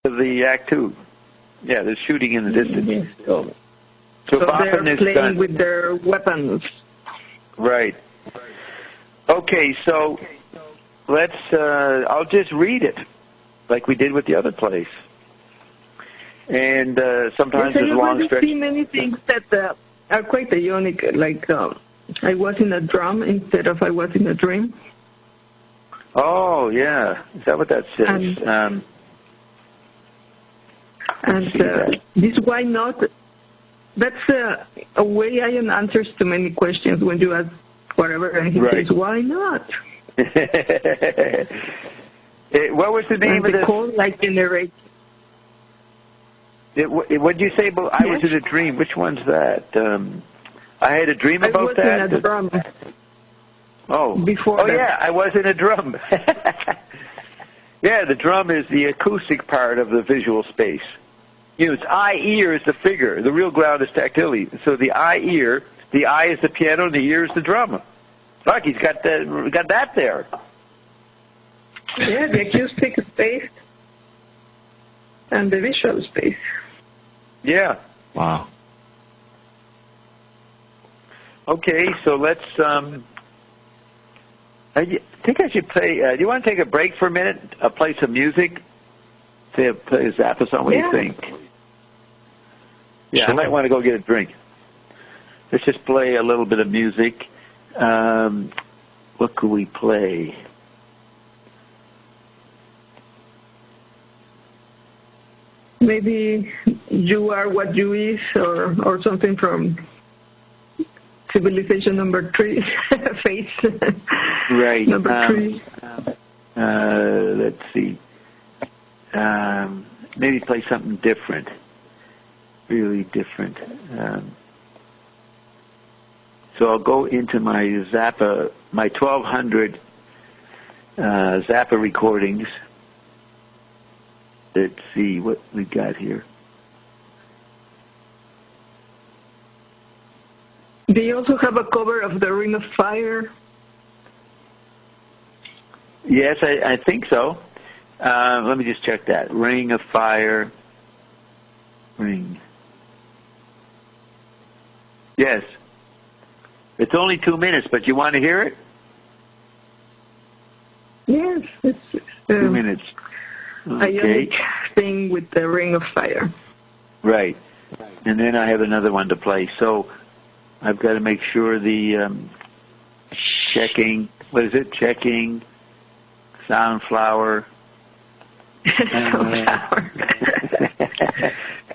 the Act 2. Yeah, they're shooting in the distance. Yes. So they're playing with their weapons. Right. Okay, so let's, I'll just read it, like we did with the other place. And sometimes there's long stretches. I've seen many things that are quite unique, like I was in a drum instead of I was in a dream. Oh, yeah. Is that what that says? This why not, that's a way Ian answers to many questions when you ask whatever, and he says, why not? What was the name of this? Call like generate. What did you say about I was in a dream? Which one's that? I had a dream about that? I was in a drum. Before that. Yeah, I was in a drum. Yeah, the drum is the acoustic part of the visual space. You know, it's eye-ear is the figure. The real ground is tactility. So the eye-ear, the eye is the piano, and the ear is the drum. Look, he's got that there. Yeah, the acoustic space and the visual space. Yeah. Wow. Okay, so let's, I think I should play, do you want to take a break for a minute? Play some music? Play a Zappa song, what do you think? Yeah, I might want to go get a drink. Let's just play a little bit of music. What could we play? Maybe You Are What You Is, or something from Civilization number 3, Face. Right. Number 3. Let's see. Maybe play something different. Really different. So I'll go into my Zappa, my 1200 Zappa recordings. Let's see what we got here. They also have a cover of The Ring of Fire. Yes, I think so. Let me just check that. Ring of Fire. Ring. Yes. It's only 2 minutes, but you want to hear it? Yes. It's 2 minutes. A unique thing with The Ring of Fire. Right. And then I have another one to play. So I've got to make sure the checking, what is it? Checking, Soundflower.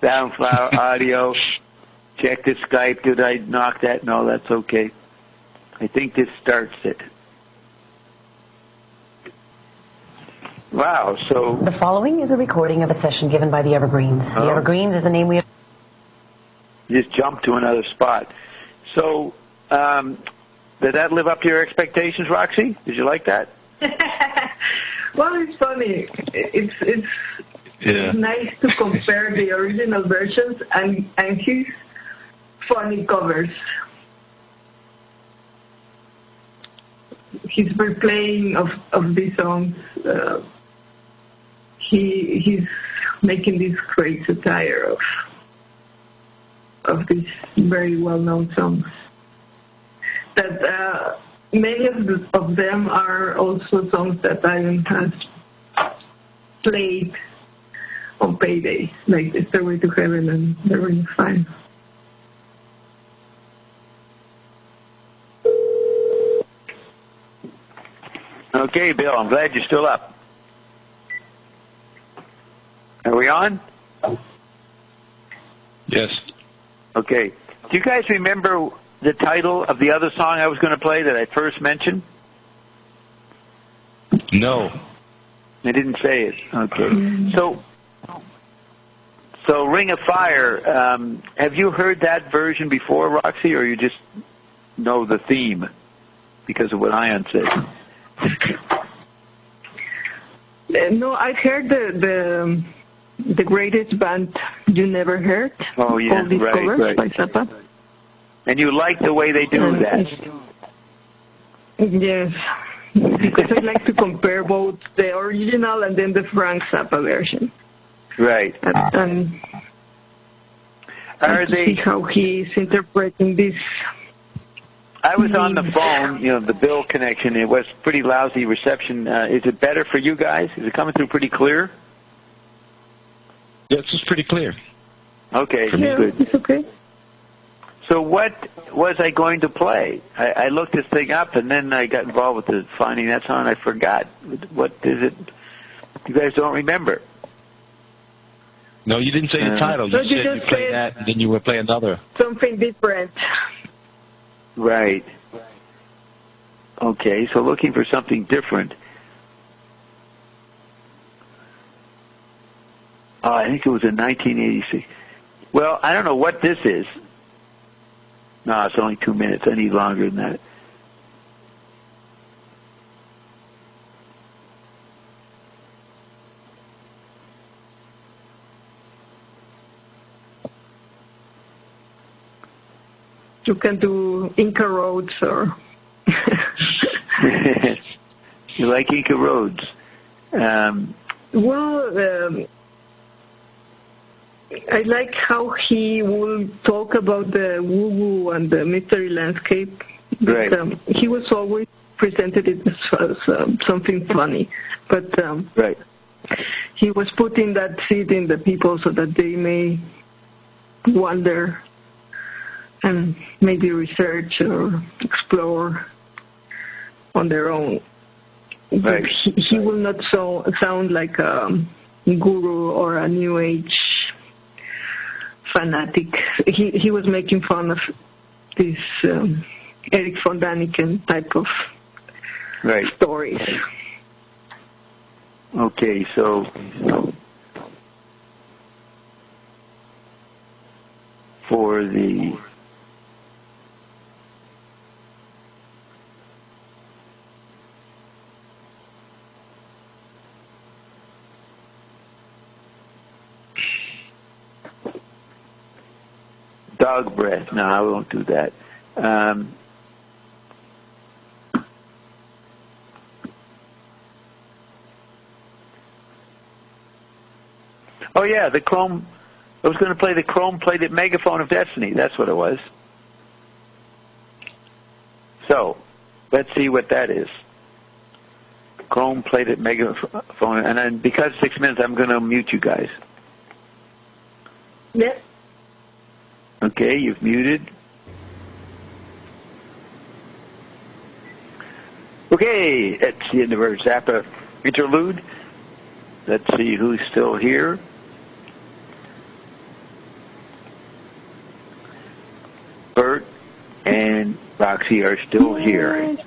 Soundflower audio. Check the Skype. Did I knock that? No, that's okay. I think this starts it. Wow, so... The following is a recording of a session given by the Evergreens. The Evergreens is a name we have... Just jumped to another spot. So, did that live up to your expectations, Roxy? Did you like that? Well, it's funny. It's nice to compare the original versions and his funny covers. His replaying of these songs, he's making this great satire of these very well-known songs. That many of them are also songs that Ian has played on Payday, like The Stairway to Heaven and The Ring of Fire. Okay, Bill, I'm glad you're still up. Are we on? Yes. Okay. Do you guys remember the title of the other song I was going to play that I first mentioned? No. I didn't say it. Okay. So Ring of Fire, have you heard that version before, Roxy, or you just know the theme because of what Ian said? No, I've heard the greatest band you never heard. Oh, yeah, all these covers by Zappa. And you like the way they do that? Yes, because I like to compare both the original and then the Frank Zappa version. Right. And Are to they? see how he is interpreting this. I was on the phone, the bill connection. It was pretty lousy reception. Is it better for you guys? Is it coming through pretty clear? Yes, it's pretty clear. Okay, Yeah, good. it's okay. So what was I going to play? I looked this thing up, and then I got involved with finding that song. I forgot. What is it? You guys don't remember? No, you didn't say the title. You No, you said you just play said that, and then you would play another. Something different. Right. Okay, so looking for something different. Oh, I think it was in 1986. Well, I don't know what this is. No, it's only 2 minutes. I need longer than that. You can do Inca Roads or... You like Inca Roads? Well, I like how he will talk about the woo-woo and the mystery landscape. Right. But, he was always presented it as something funny. But Right. he was putting that seed in the people so that they may wonder and maybe research or explore on their own. But Right. he will not sound like a guru or a New Age fanatic. He was making fun of this Eric von Daniken type of Right. stories. Okay, so for the dog breath. No, I won't do that. Oh yeah, the Chrome. I was going to play the chrome-plated megaphone of destiny. That's what it was. So, let's see what that is. Chrome-plated megaphone, and then because 6 minutes, I'm going to mute you guys. Yes. Okay, you've muted. Okay, that's the end of our Zappa interlude. Let's see who's still here. Bert and Roxy are still here. Yay.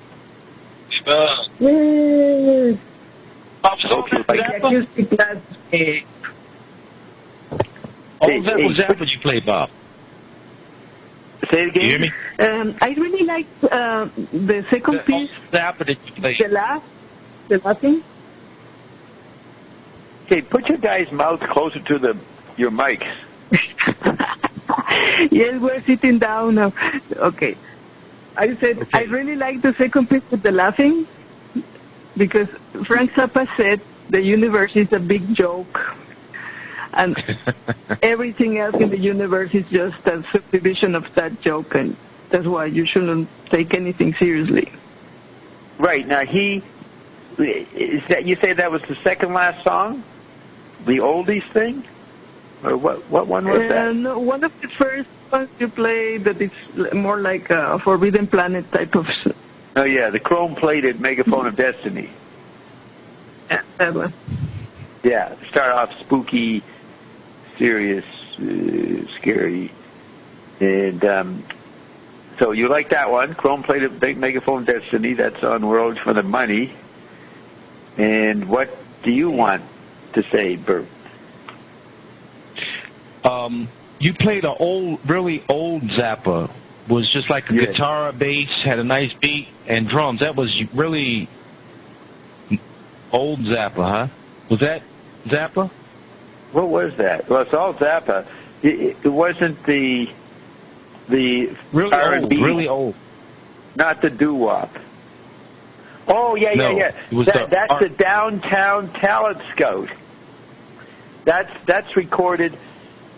Okay, That was Zappa you played, Bob. Say it again. You hear me? I really like the second piece, Zappa that you played. the laughing. Okay, put your guys' mouths closer to your mics. Yes, we're sitting down now. Okay. I said, Okay. I really like the second piece with the laughing because Frank Zappa said the universe is a big joke and everything else in the universe is just a subdivision of that joke, and that's why you shouldn't take anything seriously. Right, now you say that was the second last song? The oldies thing? Or what one was that? No, one of the first ones you play that is more like a Forbidden Planet type of... Oh yeah, the chrome-plated megaphone of destiny. That one. Yeah, start off spooky, serious, scary. And so you like that one, chrome-plated megaphone of destiny. That's on World for the Money. And what do you want to say, Bert? You played an really old Zappa. Was just like a guitar, bass, had a nice beat, and drums. That was really old Zappa, huh? Was that Zappa? What was that? Well, it's all Zappa. It wasn't the Really R&B, old, really old. not the doo-wop. Oh, yeah. It was That's the Downtown Talent Scout. That's recorded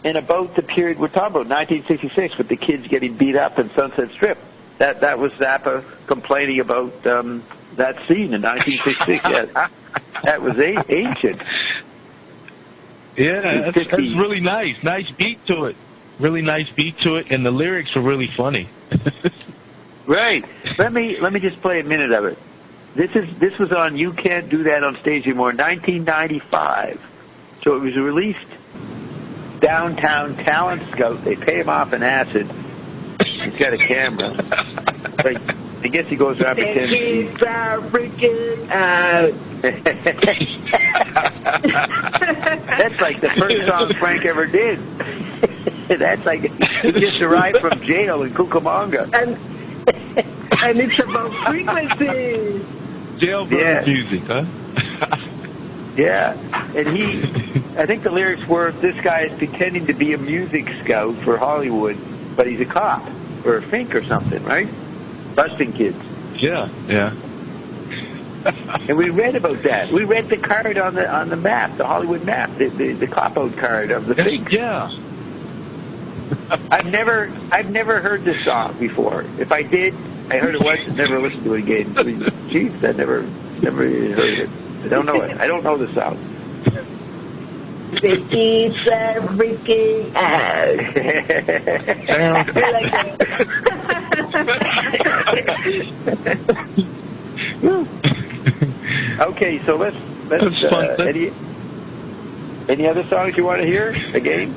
in about the period we're talking about, 1966, with the kids getting beat up in Sunset Strip. That was Zappa complaining about that scene in 1966. That was ancient. Yeah, that's really nice. Nice beat to it. Really nice beat to it, and the lyrics were really funny. Right. Let me just play a minute of it. This was on You Can't Do That on Stage Anymore, 1995. So it was released downtown talent scout. They pay him off in acid. He's got a camera. Like, I guess he goes around pretending. He's freaking out. That's like the first song Frank ever did. That's like he just arrived from jail in Cucamonga. And it's about frequency. Jailbird music, huh? Yeah, and I think the lyrics were, this guy is pretending to be a music scout for Hollywood, but he's a cop, or a fink or something, right? Busting kids. Yeah. And we read about that. We read the card on the map, the Hollywood map, the cop-out card of the finks. Yeah. I've never heard this song before. If I did, I heard it once and never listened to it again. Jeez, I never heard it. I don't know it. I don't know the song. He's freaking out. Okay, so let's any other songs you want to hear again?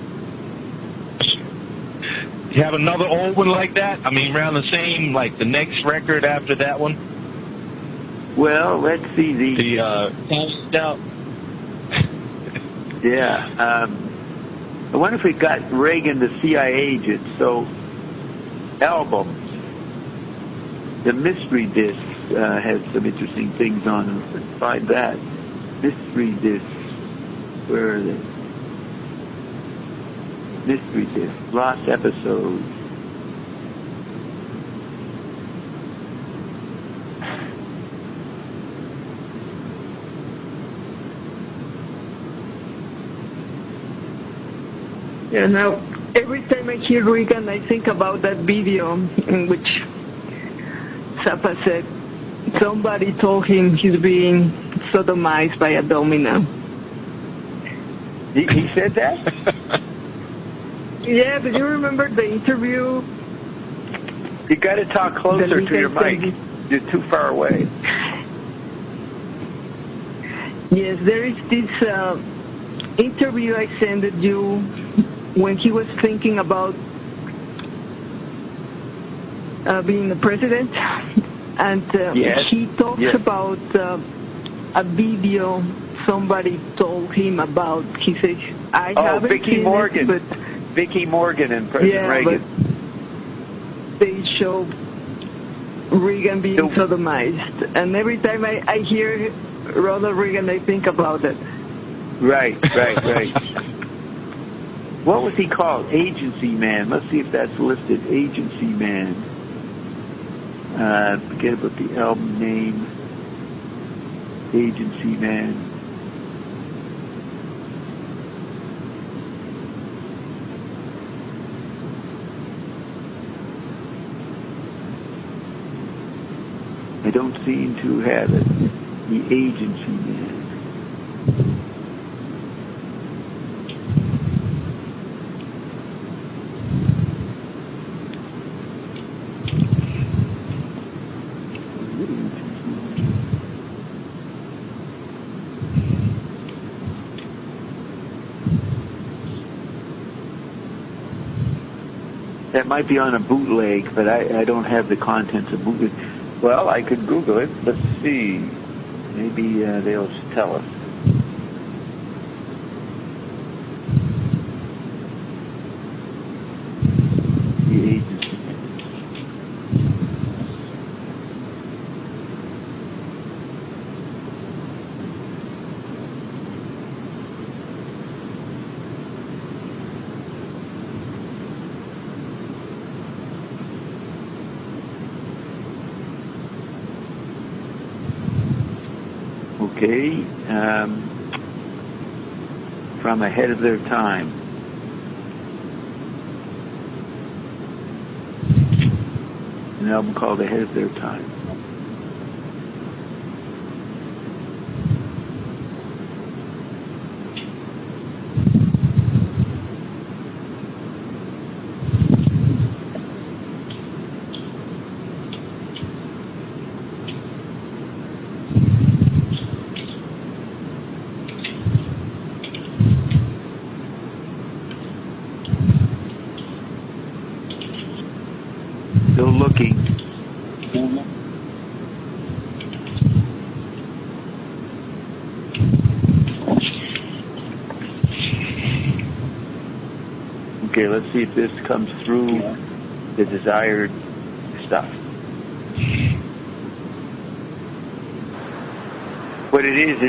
You have another old one like that? I mean, around the same, like the next record after that one? Well, let's see Yeah. I wonder if we got Reagan the CIA agent. So, albums. The mystery disc has some interesting things on them. Let's find that. Mystery disc. Where are they? Mystery disc. Lost episodes. Yeah, now, every time I hear Reagan, I think about that video in which Zappa said somebody told him he's being sodomized by a domino. He said that? Yeah, do you remember the interview? You got to talk closer to your mic. You're too far away. Yes, there is this interview I sent you when he was thinking about being the president, and he talks about a video somebody told him about. He says, I haven't Vicky seen Morgan. it, but Vicky Morgan and President Reagan. But they show Reagan being sodomized, and every time I hear Ronald Reagan, I think about it. Right. What was he called? Agency Man. Let's see if that's listed. Agency Man. Forget about the album name. Agency Man. I don't seem to have it. The Agency Man. That might be on a bootleg, but I don't have the contents of bootleg. Well, I could Google it. Let's see. Maybe they'll tell us. The Agency. Okay. from Ahead of Their Time. An album called Ahead of Their Time. Still looking. Okay, let's see if this comes through the desired stuff. What it is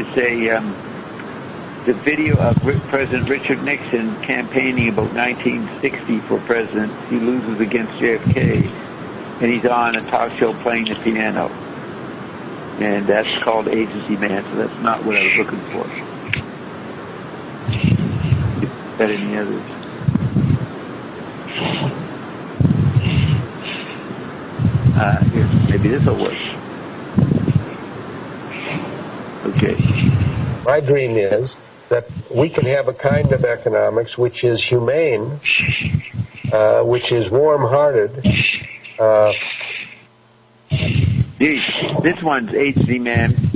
the video of President Richard Nixon campaigning about 1960 for president. He loses against JFK, and he's on a talk show playing the piano. And that's called Agency Man, so that's not what I was looking for. Is that any others? Here, maybe this will work. Okay. My dream is that we can have a kind of economics which is humane, which is warm-hearted. This one's Agency Man.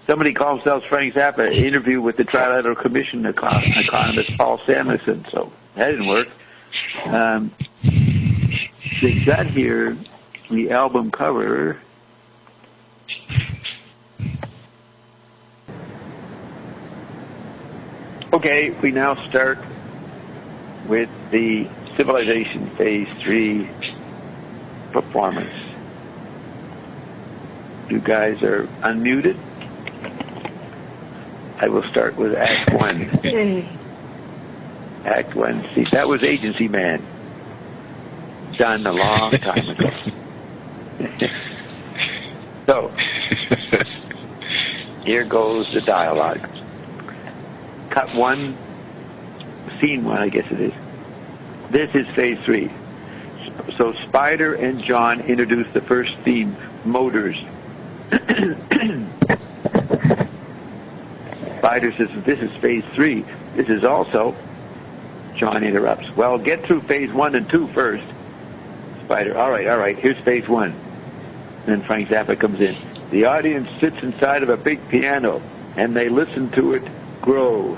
Somebody called themselves Frank Zappa, an interview with the Trilateral Commission economist Paul Samuelson, so that didn't work. They got here the album cover. Okay, we now start with the Civilization Phase 3 performance. You guys are unmuted. I will start with Act 1. Act 1. See, that was Agency Man. Done a long time ago. So, here goes the dialogue. Cut 1, Scene 1, I guess it is. This is Phase 3. So Spider and John introduce the first theme, Motors. Spider says, this is Phase 3. This is also... John interrupts. Well, get through Phase 1 and 2 first. Spider, all right, here's Phase 1. Then Frank Zappa comes in. The audience sits inside of a big piano, and they listen to it grow.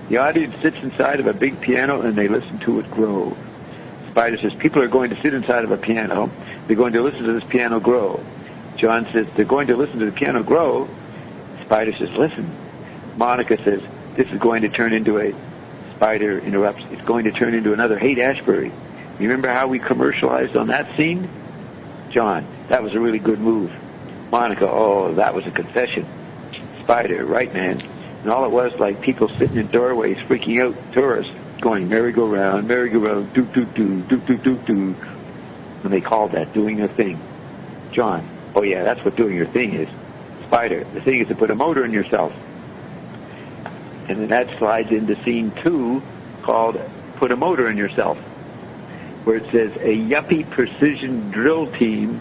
The audience sits inside of a big piano, and they listen to it grow. Spider says, people are going to sit inside of a piano. They're going to listen to this piano grow. John says, they're going to listen to the piano grow. Spider says, listen. Monica says, this is going to turn into a... Spider interrupts, it's going to turn into another Haight-Ashbury. You remember how we commercialized on that scene? John, that was a really good move. Monica, oh, that was a confession. Spider, right, man. And all it was, like people sitting in doorways freaking out tourists, going merry-go-round, merry-go-round, doo-doo-doo, doo-doo-doo-doo. And they called that doing a thing. John, oh yeah, that's what doing your thing is. Spider, the thing is to put a motor in yourself. And then that slides into Scene 2 called Put a Motor in Yourself, where it says, a yuppie precision drill team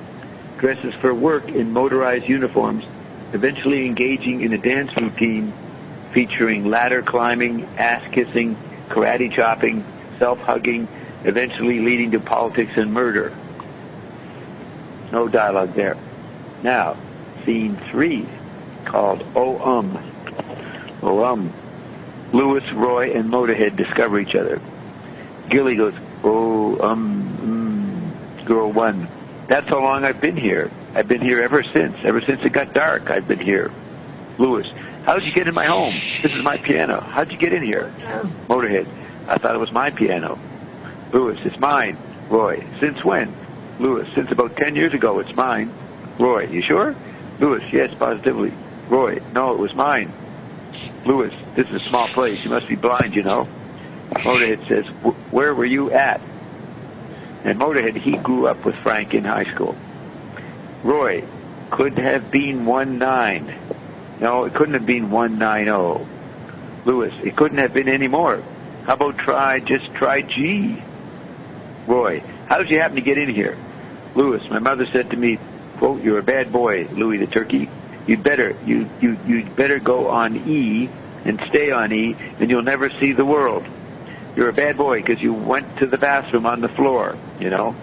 dresses for work in motorized uniforms, eventually engaging in a dance routine featuring ladder climbing, ass-kissing, karate chopping, self-hugging, eventually leading to politics and murder. No dialogue there. Now, Scene 3 called Oh Lewis, Roy, and Motorhead discover each other. Gilly goes, Girl 1. That's how long I've been here. I've been here ever since it got dark. I've been here. Lewis, how'd you get in my home? This is my piano. How'd you get in here? Motorhead, I thought it was my piano. Lewis, it's mine. Roy, since when? Lewis, since about 10 years ago, it's mine. Roy, you sure? Lewis, yes, positively. Roy, no, it was mine. Lewis, this is a small place. You must be blind, you know. Motorhead says, where were you at? And Motorhead, he grew up with Frank in high school. Roy, could have been 19. No, it couldn't have been 190. Lewis, it couldn't have been any more. How about just try G? Roy, how did you happen to get in here? Lewis, my mother said to me, quote, "You're a bad boy, Louis the Turkey. You'd better go on E and stay on E, and you'll never see the world. You're a bad boy because you went to the bathroom on the floor, you know."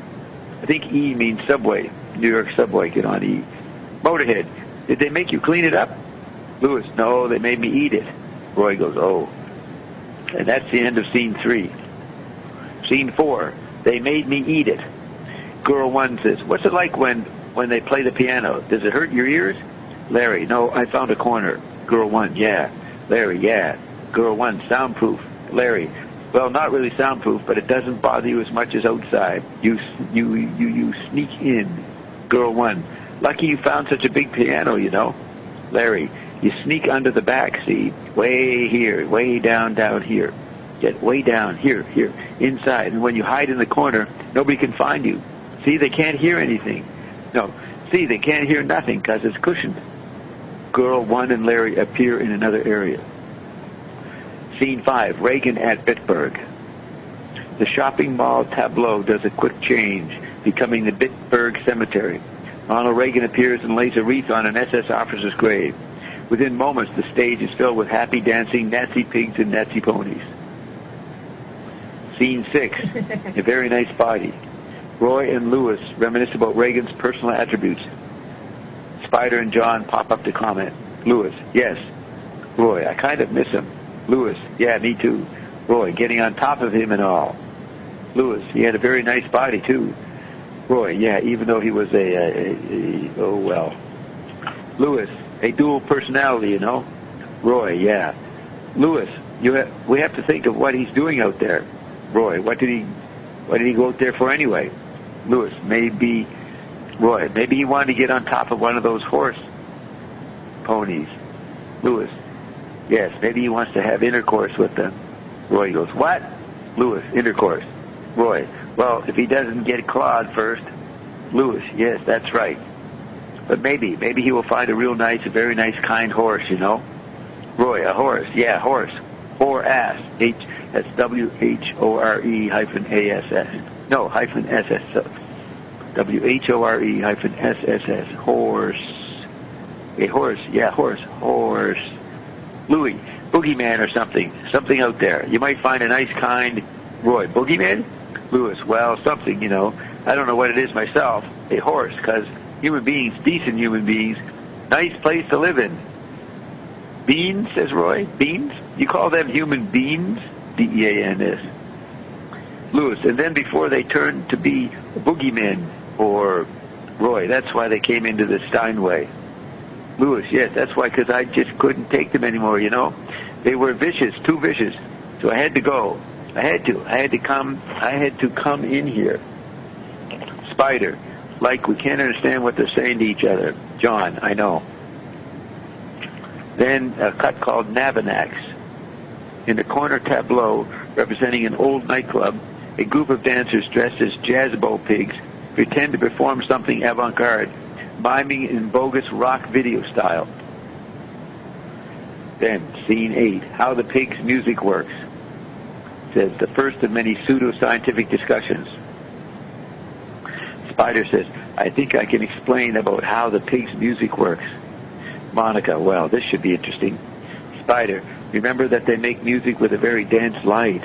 I think E means subway. New York subway, get on E. Motorhead, did they make you clean it up? Lewis, no, they made me eat it. Roy goes, oh. And that's the end of scene 3. Scene 4, they made me eat it. Girl 1 says, what's it like when they play the piano? Does it hurt your ears? Larry, no, I found a corner. Girl 1, yeah. Larry, yeah. Girl 1, soundproof. Larry, well, not really soundproof, but it doesn't bother you as much as outside. You sneak in. Girl 1, lucky you found such a big piano, you know. Larry, you sneak under the back, see, way here, way down here. Get way down, here, inside. And when you hide in the corner, nobody can find you. See, they can't hear anything. No, see, they can't hear nothing because it's cushioned. Girl 1 and Larry appear in another area. Scene 5, Reagan at Bitburg. The shopping mall tableau does a quick change, becoming the Bitburg Cemetery. Ronald Reagan appears and lays a wreath on an SS officer's grave. Within moments, the stage is filled with happy dancing Nazi pigs and Nazi ponies. Scene 6, a very nice body. Roy and Lewis reminisce about Reagan's personal attributes. Spider and John pop up to comment. Lewis, yes. Roy, I kind of miss him. Lewis, yeah, me too. Roy, getting on top of him and all. Lewis, he had a very nice body too. Roy, yeah, even though he was oh well. Lewis, a dual personality, you know. Roy, yeah. Lewis, we have to think of what he's doing out there. Roy, what did he go out there for anyway? Lewis, maybe he wanted to get on top of one of those horse ponies. Lewis, yes, maybe he wants to have intercourse with them. Roy goes, what? Lewis, intercourse. Roy, well, if he doesn't get clawed first. Lewis, yes, that's right. But maybe he will find a very nice, kind horse, you know. Roy, a horse, yeah, horse. Whore-ass. That's WHORE-ASS. No, hyphen SS. WHORE-SSS. Horse. A horse, yeah, horse. Louis, boogeyman or something out there. You might find a nice, kind Roy. Boogeyman? Lewis, well, something, you know. I don't know what it is myself. A horse, because human beings, decent human beings, nice place to live in. Beans, says Roy. Beans? You call them human beings? Beans. Lewis, and then before they turned to be boogeymen or Roy, that's why they came into the Steinway. Lewis, yes, that's why, because I just couldn't take them anymore, you know. They were vicious, too vicious. So I had to go. I had to come in here. Spider, like we can't understand what they're saying to each other. John, I know. Then a cut called Nabanax. In the corner tableau, representing an old nightclub, a group of dancers dressed as jazzbo pigs pretend to perform something avant-garde, miming in bogus rock video style. Then, scene 8, how the pigs' music works. It says, the first of many pseudo-scientific discussions. Spider says, I think I can explain about how the pigs' music works. Monica, well, this should be interesting. Spider, remember that they make music with a very dense light.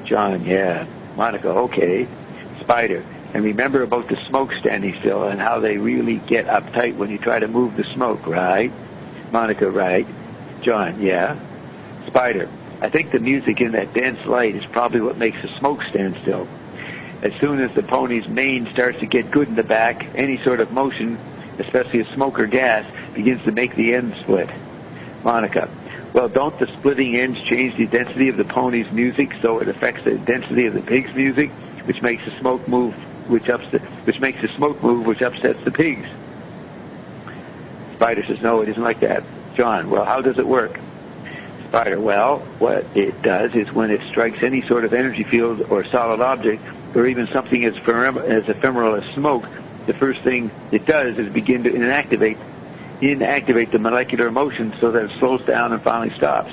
John, yeah. Monica, okay. Spider, and remember about the smoke standing still and how they really get uptight when you try to move the smoke, right? Monica, right. John, yeah. Spider, I think the music in that dense light is probably what makes the smoke stand still. As soon as the pony's mane starts to get good in the back, any sort of motion, especially a smoke or gas, begins to make the ends split. Monica, well, don't the splitting ends change the density of the pony's music so it affects the density of the pig's music, which makes the smoke move, which upsets the pigs? Spider says, no, it isn't like that. John, well, how does it work? Spider, well, what it does is when it strikes any sort of energy field or solid object, or even something as ephemeral as smoke, the first thing it does is begin to inactivate the molecular motion so that it slows down and finally stops.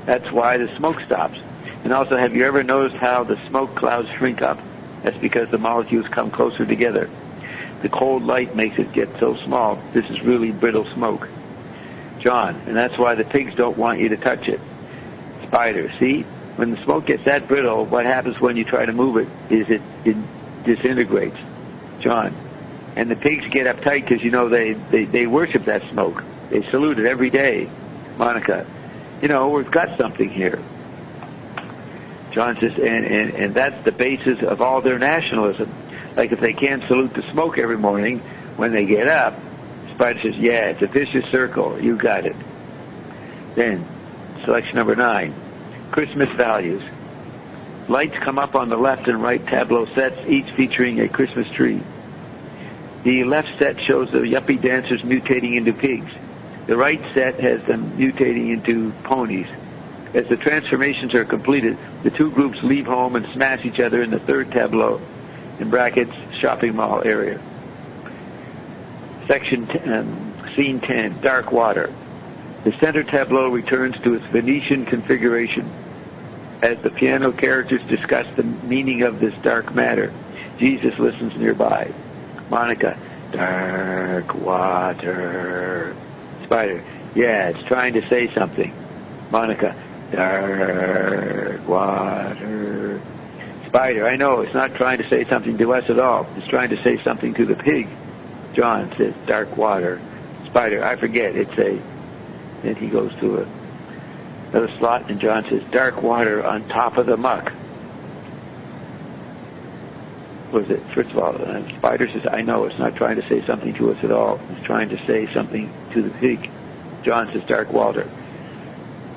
That's why the smoke stops. And also, have you ever noticed how the smoke clouds shrink up? That's because the molecules come closer together. The cold light makes it get so small. This is really brittle smoke. John, and that's why the pigs don't want you to touch it. Spider, see? When the smoke gets that brittle, what happens when you try to move it is it disintegrates. John, and the pigs get uptight because, they worship that smoke. They salute it every day. Monica, we've got something here. John says, and that's the basis of all their nationalism. Like if they can't salute the smoke every morning when they get up, Spider says, yeah, it's a vicious circle. You got it. Then, selection number 9, Christmas values. Lights come up on the left and right tableau sets, each featuring a Christmas tree. The left set shows the yuppie dancers mutating into pigs. The right set has them mutating into ponies. As the transformations are completed, the two groups leave home and smash each other in the third tableau, in brackets, shopping mall area. Scene 10, dark water. The center tableau returns to its Venetian configuration. As the piano characters discuss the meaning of this dark matter, Jesus listens nearby. Monica, dark water. Spider, yeah, it's trying to say something. Monica, dark water. Spider, I know, it's not trying to say something to us at all. It's trying to say something to the pig. John says, dark water. Spider, I forget, then he goes to another slot, and John says, dark water on top of the muck. What was it? First of all, Spider says, I know, it's not trying to say something to us at all. It's trying to say something to the pig. John says, dark water.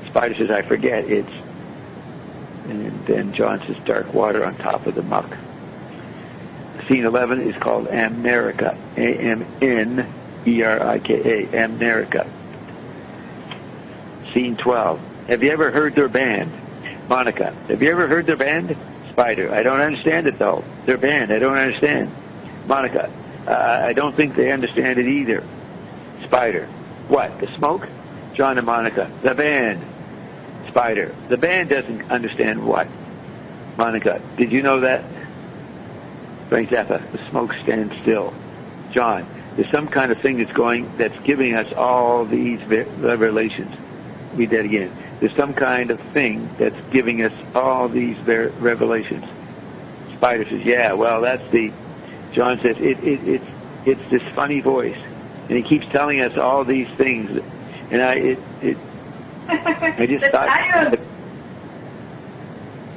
Spider says, I forget, and then John says, dark water on top of the muck. Scene 11 is called America. Amerika. America. Scene 12. Have you ever heard their band? Monica, have you ever heard their band? Spider, I don't understand it though. Their band, I don't understand. Monica, I don't think they understand it either. Spider, what, the smoke? John and Monica, the band. Spider, the band doesn't understand what? Monica, did you know that? Frank Zappa, the smoke stands still. John, there's some kind of thing that's giving us all these revelations. Read that again. There's some kind of thing that's giving us all these revelations. Spider says, yeah, well, that's the... John says, it's this funny voice. And he keeps telling us all these things. And I just thought...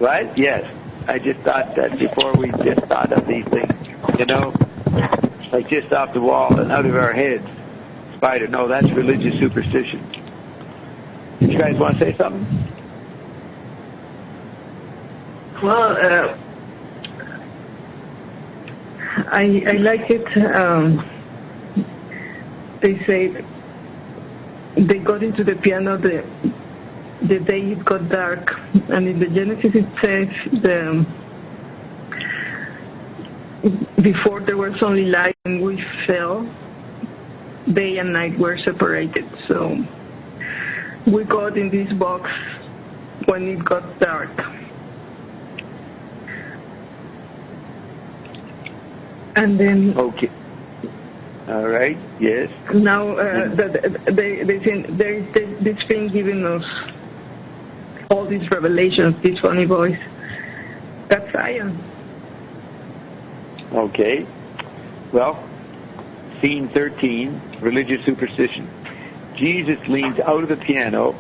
What? Yes. I just thought that before we just thought of these things, like just off the wall and out of our heads. Spider, no, that's religious superstition. You guys want to say something? Well, I like it. They say they got into the piano the day it got dark, and in the Genesis it says before there was only light and we fell, day and night were separated. So we got in this box when it got dark. And then... Okay. All right, yes. Now, they think there is this thing giving us all these revelations, this funny voice. That's science. Okay. Well, scene 13, religious superstition. Jesus leans out of the piano,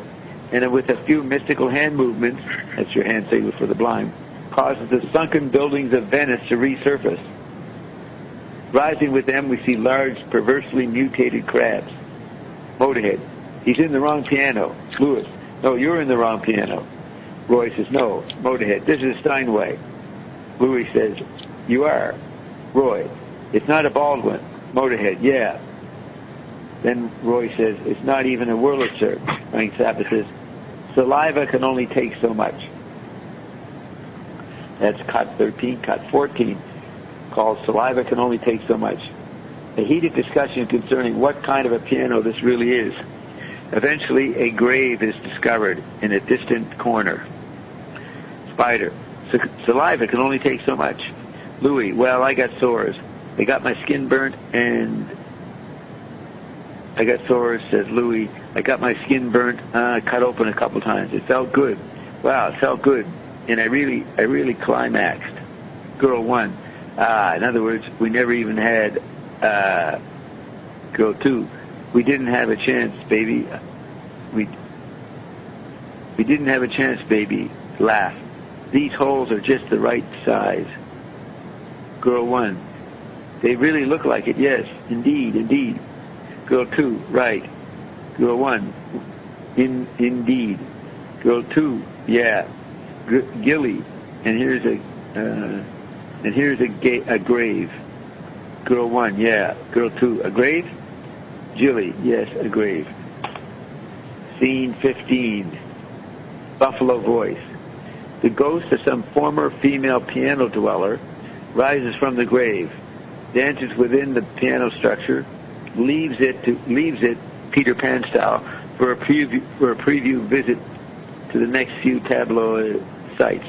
and with a few mystical hand movements, that's your hand signal for the blind, causes the sunken buildings of Venice to resurface. Rising with them, we see large, perversely mutated crabs. Motorhead, he's in the wrong piano. Lewis, no, you're in the wrong piano. Roy says, no, Motorhead, this is Steinway. Louis says, you are. Roy, it's not a Baldwin. Motorhead, yeah. Then Roy says, it's not even a Wurlitzer. Frank Zappa says, saliva can only take so much. That's cut 13. Cut 14, called Saliva Can Only Take So Much. A heated discussion concerning what kind of a piano this really is. Eventually, a grave is discovered in a distant corner. Spider. Saliva can only take so much. Louis. Well, I got sores. I got my skin burnt and... I got sores, says Louis. I got my skin burnt, cut open a couple times. It felt good. Wow, it felt good. And I really climaxed. Girl 1. In other words, we never even had... Girl 2. We didn't have a chance, baby. We didn't have a chance, baby. Laugh. These holes are just the right size. Girl 1. They really look like it, yes. Indeed. Girl 2. Right. Girl 1. Indeed. Girl 2. Yeah. Gilly. And here's a grave. Girl 1. Yeah. Girl 2. A grave? Jilly. Yes, a grave. Scene 15. Buffalo voice. The ghost of some former female piano dweller rises from the grave, dances within the piano structure, leaves it Peter Pan style for a preview visit to the next few tableau sites.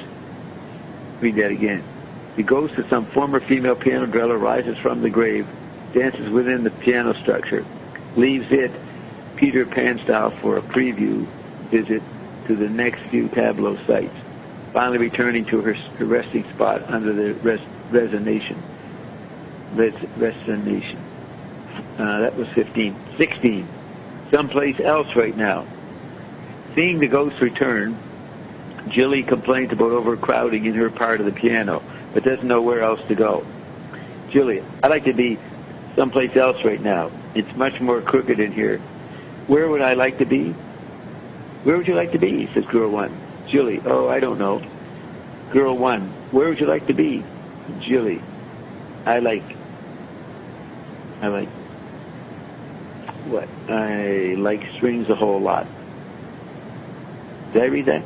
Read that again. The ghost of some former female piano dweller rises from the grave, dances within the piano structure, leaves it Peter Pan style for a preview visit to the next few tableau sites, finally returning to her resting spot under the resignation. That was 15. 16. Someplace else right now. Seeing the ghost return, Jilly complains about overcrowding in her part of the piano, but doesn't know where else to go. Jilly, I'd like to be someplace else right now. It's much more crooked in here. Where would I like to be? Where would you like to be? Says Girl 1. Jilly, oh, I don't know. Girl 1, where would you like to be? Jilly, I like what? I like strings a whole lot. Did I read that?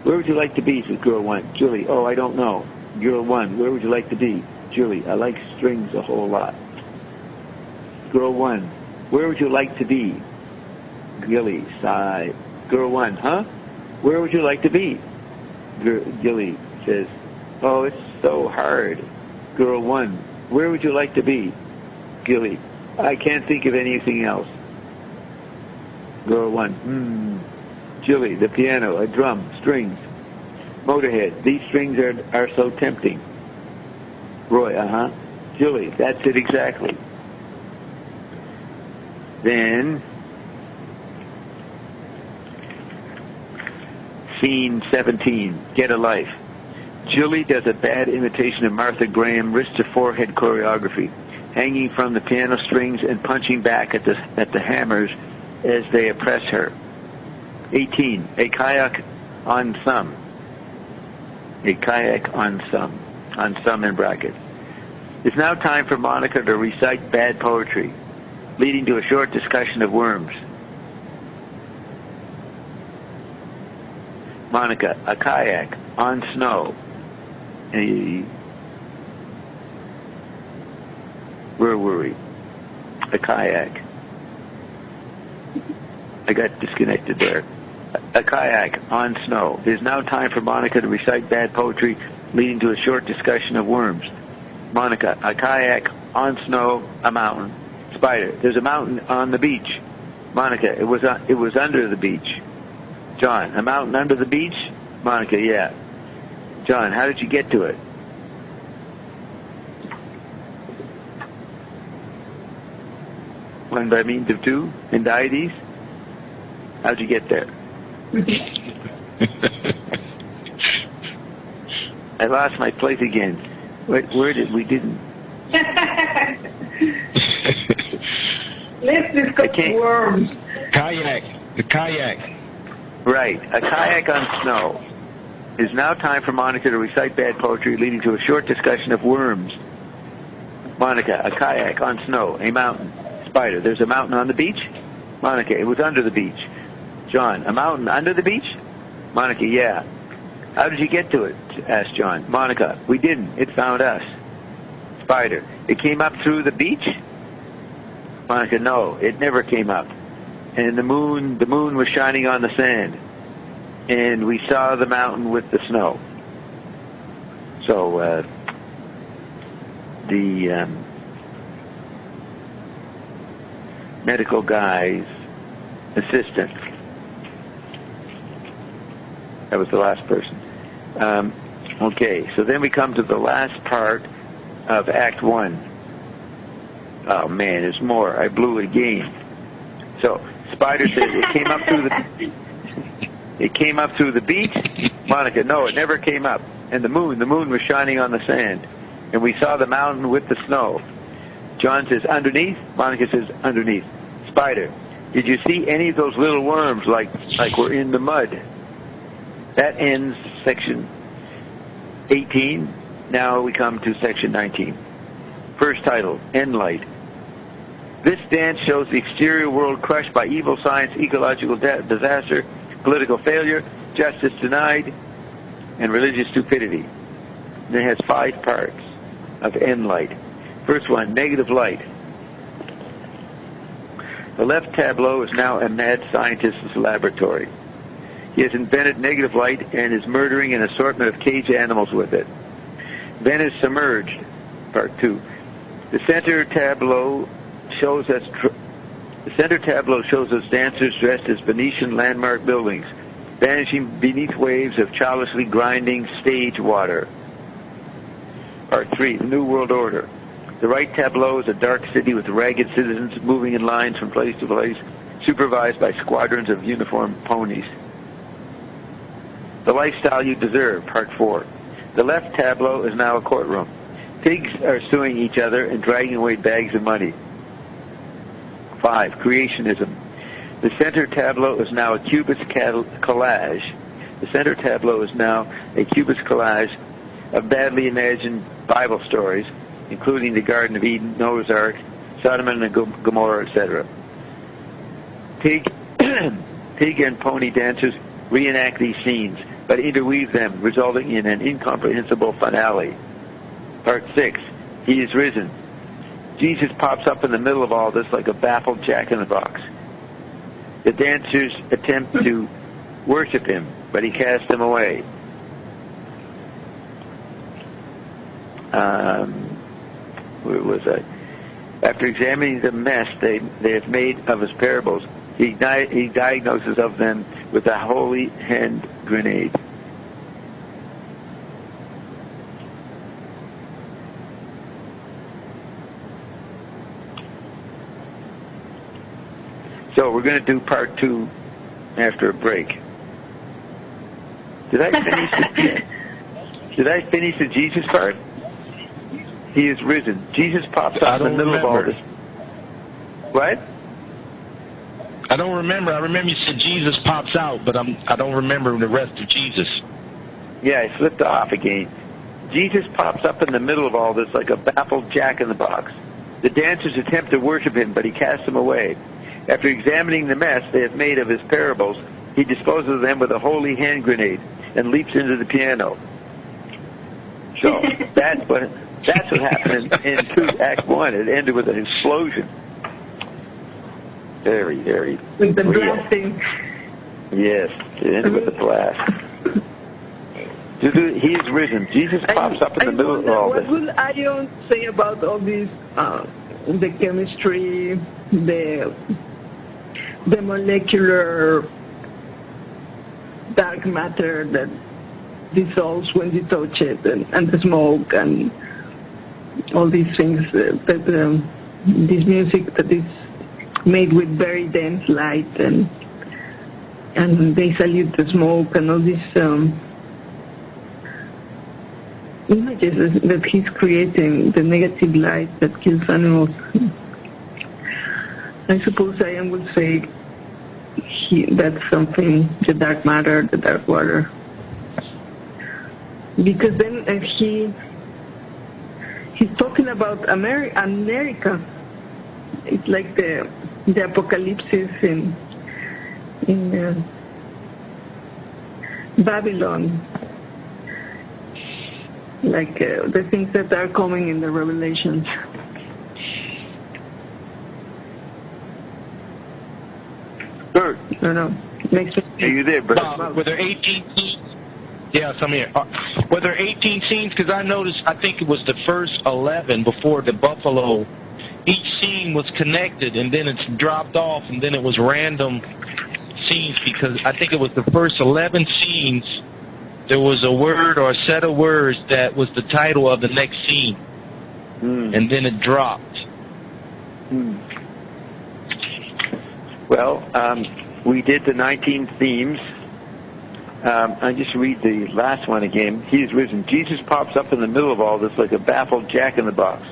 Where would you like to be? Says Girl 1. Jilly, oh, I don't know. Girl 1, where would you like to be? Jilly, I like strings a whole lot. Girl 1, where would you like to be? Gilly, sigh. Girl 1, huh? Where would you like to be? Gilly says, oh, it's so hard. Girl 1, where would you like to be? Gilly, I can't think of anything else. Girl 1, Jilly, the piano, a drum, strings. Motorhead, these strings are so tempting. Roy, Jilly, that's it exactly. Then, Scene 17, Get a Life. Jilly does a bad imitation of Martha Graham wrist-to-forehead choreography, hanging from the piano strings and punching back at the hammers as they oppress her. 18, A kayak on some. A kayak on some in brackets. It's now time for Monica to recite bad poetry, leading to a short discussion of worms. Monica, a kayak on snow. Where were we? A kayak. I got disconnected there. A kayak on snow. It is now time for Monica to recite bad poetry, leading to a short discussion of worms. Monica, a kayak on snow, a mountain. Spider, there's a mountain on the beach. Monica, it was under the beach. John, a mountain under the beach? Monica, yeah. John, how did you get to it? One by means of two? Indides? How'd you get there? I lost my place again. Where did we didn't? Let's discuss worms. Kayak. The kayak. Right. A kayak on snow. It is now time for Monica to recite bad poetry, leading to a short discussion of worms. Monica, a kayak on snow, a mountain. Spider, there's a mountain on the beach? Monica, it was under the beach. John, a mountain under the beach? Monica, yeah. How did you get to it? Asked John. Monica, we didn't. It found us. Spider, it came up through the beach? Monica, no, it never came up. and the moon was shining on the sand, and we saw the mountain with the snow. So the medical guy's assistant, that was the last person. Okay, so then we come to the last part of Act 1. Oh man, there's more. I blew it again. So Spider says it came up through the beach. Monica, no, it never came up. And the moon was shining on the sand, and we saw the mountain with the snow. John says underneath. Monica says underneath. Spider, did you see any of those little worms like were in the mud? That ends section 18. Now we come to section 19. First title, End Light. This dance shows the exterior world crushed by evil science, ecological disaster, political failure, justice denied, and religious stupidity. And it has 5 parts of End Light. First one, Negative Light. The left tableau is now a mad scientist's laboratory. He has invented negative light and is murdering an assortment of caged animals with it. Then is Submerged, part 2. The center tableau shows us dancers dressed as Venetian landmark buildings, vanishing beneath waves of childishly grinding stage water. Part 3, the New World Order. The right tableau is a dark city with ragged citizens moving in lines from place to place, supervised by squadrons of uniformed ponies. The Lifestyle You Deserve, Part 4. The left tableau is now a courtroom. Pigs are suing each other and dragging away bags of money. 5. Creationism. The center tableau is now a cubist collage. The center tableau is now a cubist collage of badly imagined Bible stories, including the Garden of Eden, Noah's Ark, Sodom and Gomorrah, etc. Pig and pony dancers reenact these scenes, but interweave them, resulting in an incomprehensible finale. Part 6, He is Risen. Jesus pops up in the middle of all this like a baffled jack-in-the-box. The dancers attempt to worship him, but he casts them away. Where was I? After examining the mess they have made of his parables, he diagnoses of them with a holy hand grenade. So we're going to do part 2 after a break. Did I finish the Jesus part? He is risen. Jesus pops up in the middle of all this. What? I don't remember. I remember you said Jesus pops out, but I don't remember the rest of Jesus. Yeah, I slipped off again. Jesus pops up in the middle of all this like a baffled jack-in-the-box. The dancers attempt to worship him, but he casts them away. After examining the mess they have made of his parables, he disposes of them with a holy hand grenade and leaps into the piano. So that's what happened in Act 1. It ended with an explosion. Very, very with the real. blasting. Yes, it ended with a blast. He is risen. Jesus pops up in the middle of all this. What will Arion say about all this, the chemistry, the molecular dark matter that dissolves when you touch it, and the smoke, and all these things, this music that is made with very dense light, and they salute the smoke, and all these images that he's creating, the negative light that kills animals. I suppose Ian would say that's something, the dark matter, the dark water. Because then he's talking about America. It's like the apocalypse in Babylon. Like the things that are coming in the Revelations. I don't know. Makes me Are you there, Bert? Were there 18 scenes? Yes, I'm here. Were there 18 scenes? Because I noticed, I think it was the first 11 before the buffalo. Each scene was connected, and then it's dropped off, and then it was random scenes, because I think it was the first 11 scenes, there was a word or a set of words that was the title of the next scene, and then it dropped. Well, we did the 19 themes. I just read the last one again. He is risen. Jesus pops up in the middle of all this like a baffled jack-in-the-box.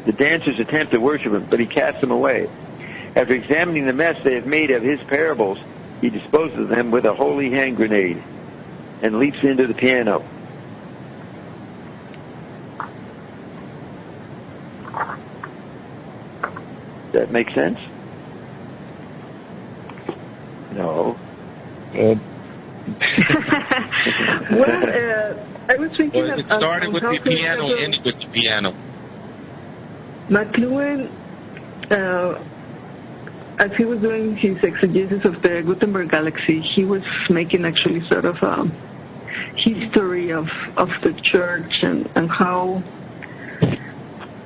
The dancers attempt to worship him, but he casts them away. After examining the mess they have made of his parables, he disposes of them with a holy hand grenade and leaps into the piano. Does that make sense? No. Well, I was thinking Well, it started with the piano, ended with the piano. McLuhan, as he was doing his exegesis of the Gutenberg Galaxy, he was making actually sort of a history of the church and how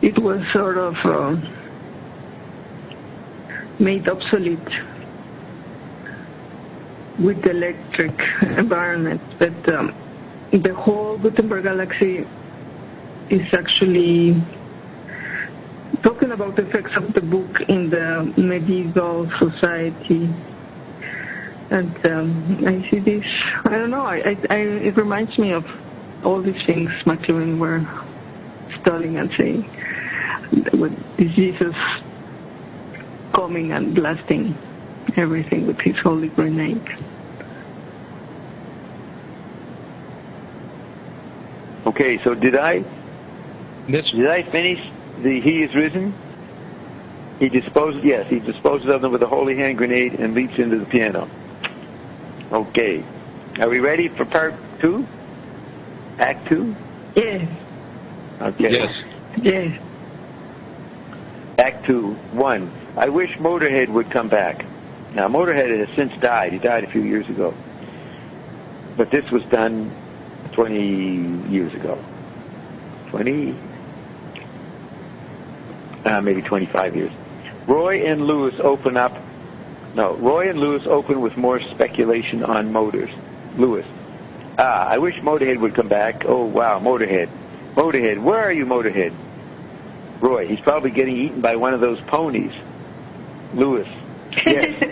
it was sort of made obsolete with the electric environment. But the whole Gutenberg Galaxy is actually talking about the effects of the book in the medieval society. And I see this, I don't know, it reminds me of all these things McLuhan were studying and saying, with Jesus coming and blasting everything with his holy grenade. Okay, so did I finish the He is risen? He disposes of them with a holy hand grenade and leaps into the piano. Okay. Are we ready for part 2? Act 2? Yes. Okay. Yes. Yes. Act 2, 1. I wish Motorhead would come back. Now, Motorhead has since died. He died a few years ago. But this was done 20 years ago. 20? Maybe 25 years. Roy and Lewis open with more speculation on motors. Lewis. I wish Motorhead would come back. Oh, wow, Motorhead. Motorhead, where are you, Motorhead? Roy, he's probably getting eaten by one of those ponies. Lewis. Yes.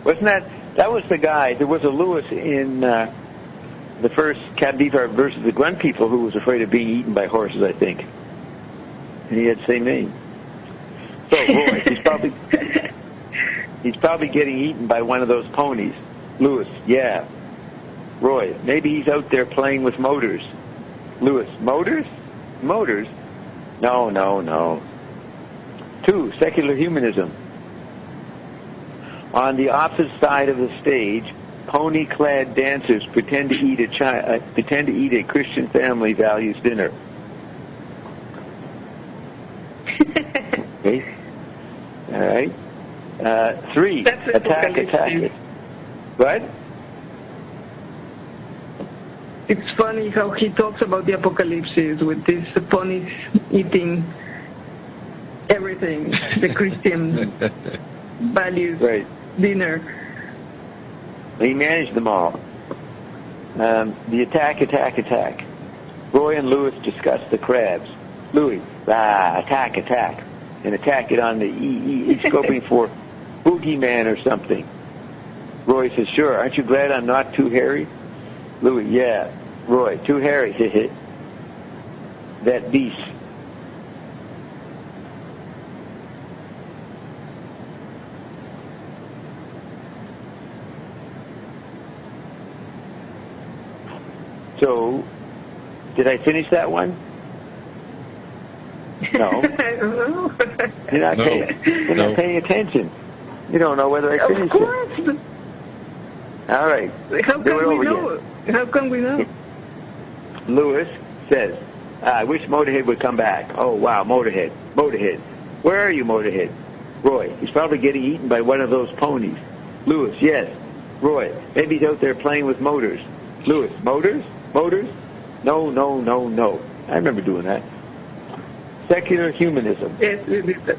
Wasn't that was the guy, there was a Lewis in the first Cab Beefheart versus the Grunt People who was afraid of being eaten by horses, I think. And he had the same name. So, Roy, he's probably getting eaten by one of those ponies. Lewis, yeah. Roy, maybe he's out there playing with motors. Lewis, motors? Motors? No. 2, secular humanism. On the opposite side of the stage, pony-clad dancers pretend to eat a Christian family values dinner. Okay. All right. 3, attack it. What? It's funny how he talks about the apocalypse with these ponies eating everything, the Christian values dinner. He managed them all. The attack. Roy and Lewis discuss the crabs. Louis, attack, and attack it on the he's scoping for boogeyman or something. Roy says, sure, aren't you glad I'm not too hairy? Louis, yeah. Roy, too hairy, that beast. So, did I finish that one? No. I don't know. You're not paying attention. You don't know whether I finished it. Of course. All right. How can we know? Lewis says, I wish Motorhead would come back. Oh, wow, Motorhead. Where are you, Motorhead? Roy, he's probably getting eaten by one of those ponies. Lewis, yes. Roy, maybe he's out there playing with motors. Lewis, motors? Motors? No, no, no, no. I remember doing that. Secular humanism. Yes, we did that.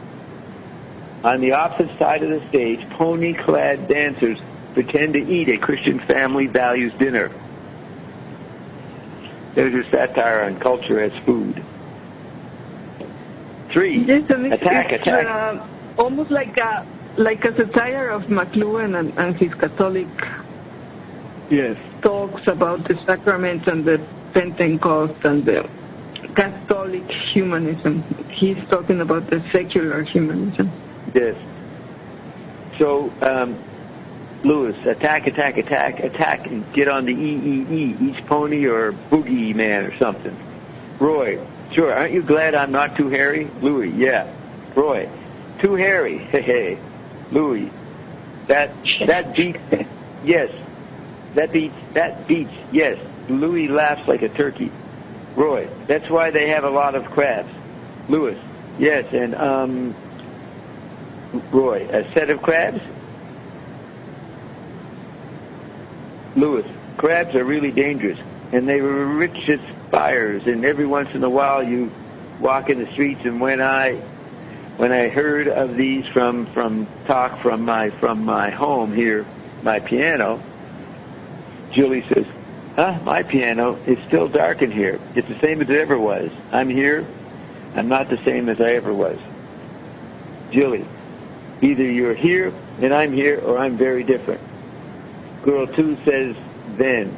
On the opposite side of the stage, pony-clad dancers pretend to eat a Christian family values dinner. There's your satire on culture as food. 3. Yes, and Attack. Almost like a satire of McLuhan and his Catholic Yes. talks about the sacraments and the Pentecost and the Catholic humanism. He's talking about the secular humanism. Yes. So, Lewis, attack, and get on the EEE, each pony or boogie man or something. Roy, sure, aren't you glad I'm not too hairy? Louis, yeah. Roy, too hairy, hey. Louis, that beats, yes. That beats, yes. Louis laughs like a turkey. Roy, that's why they have a lot of crabs. Louis, yes, and, Roy, a set of crabs? Lewis, crabs are really dangerous, and they were rich as fires, and every once in a while you walk in the streets, and when I heard of these from talk from my home here, my piano, Julie says, my piano is still dark in here. It's the same as it ever was. I'm here. I'm not the same as I ever was. Julie, either you're here and I'm here, or I'm very different. Girl 2 says, then.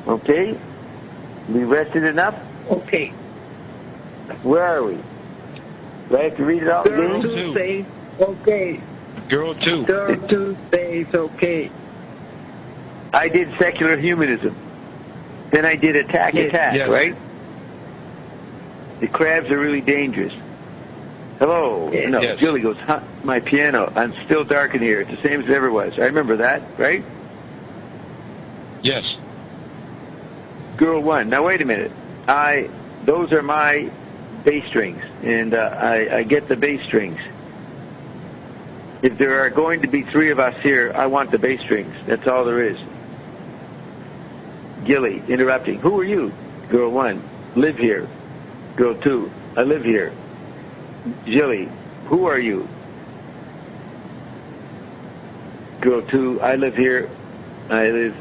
Okay? We rested enough? Okay. Where are we? Do I have to read it all Girl again? 2 says, okay. Girl 2. Girl 2 says, okay. I did secular humanism. Then I did attack, Yes. Yes. right? The crabs are really dangerous. Hello. Yes. No, Yes. Julie goes, my piano. I'm still dark in here. It's the same as it ever was. I remember that, right? Yes. Girl 1. Now, wait a minute. Those are my bass strings, and I get the bass strings. If there are going to be 3 of us here, I want the bass strings. That's all there is. Gilly, interrupting. Who are you? Girl 1. Live here. Girl 2. I live here. Gilly, who are you? Girl 2. I live here. I live.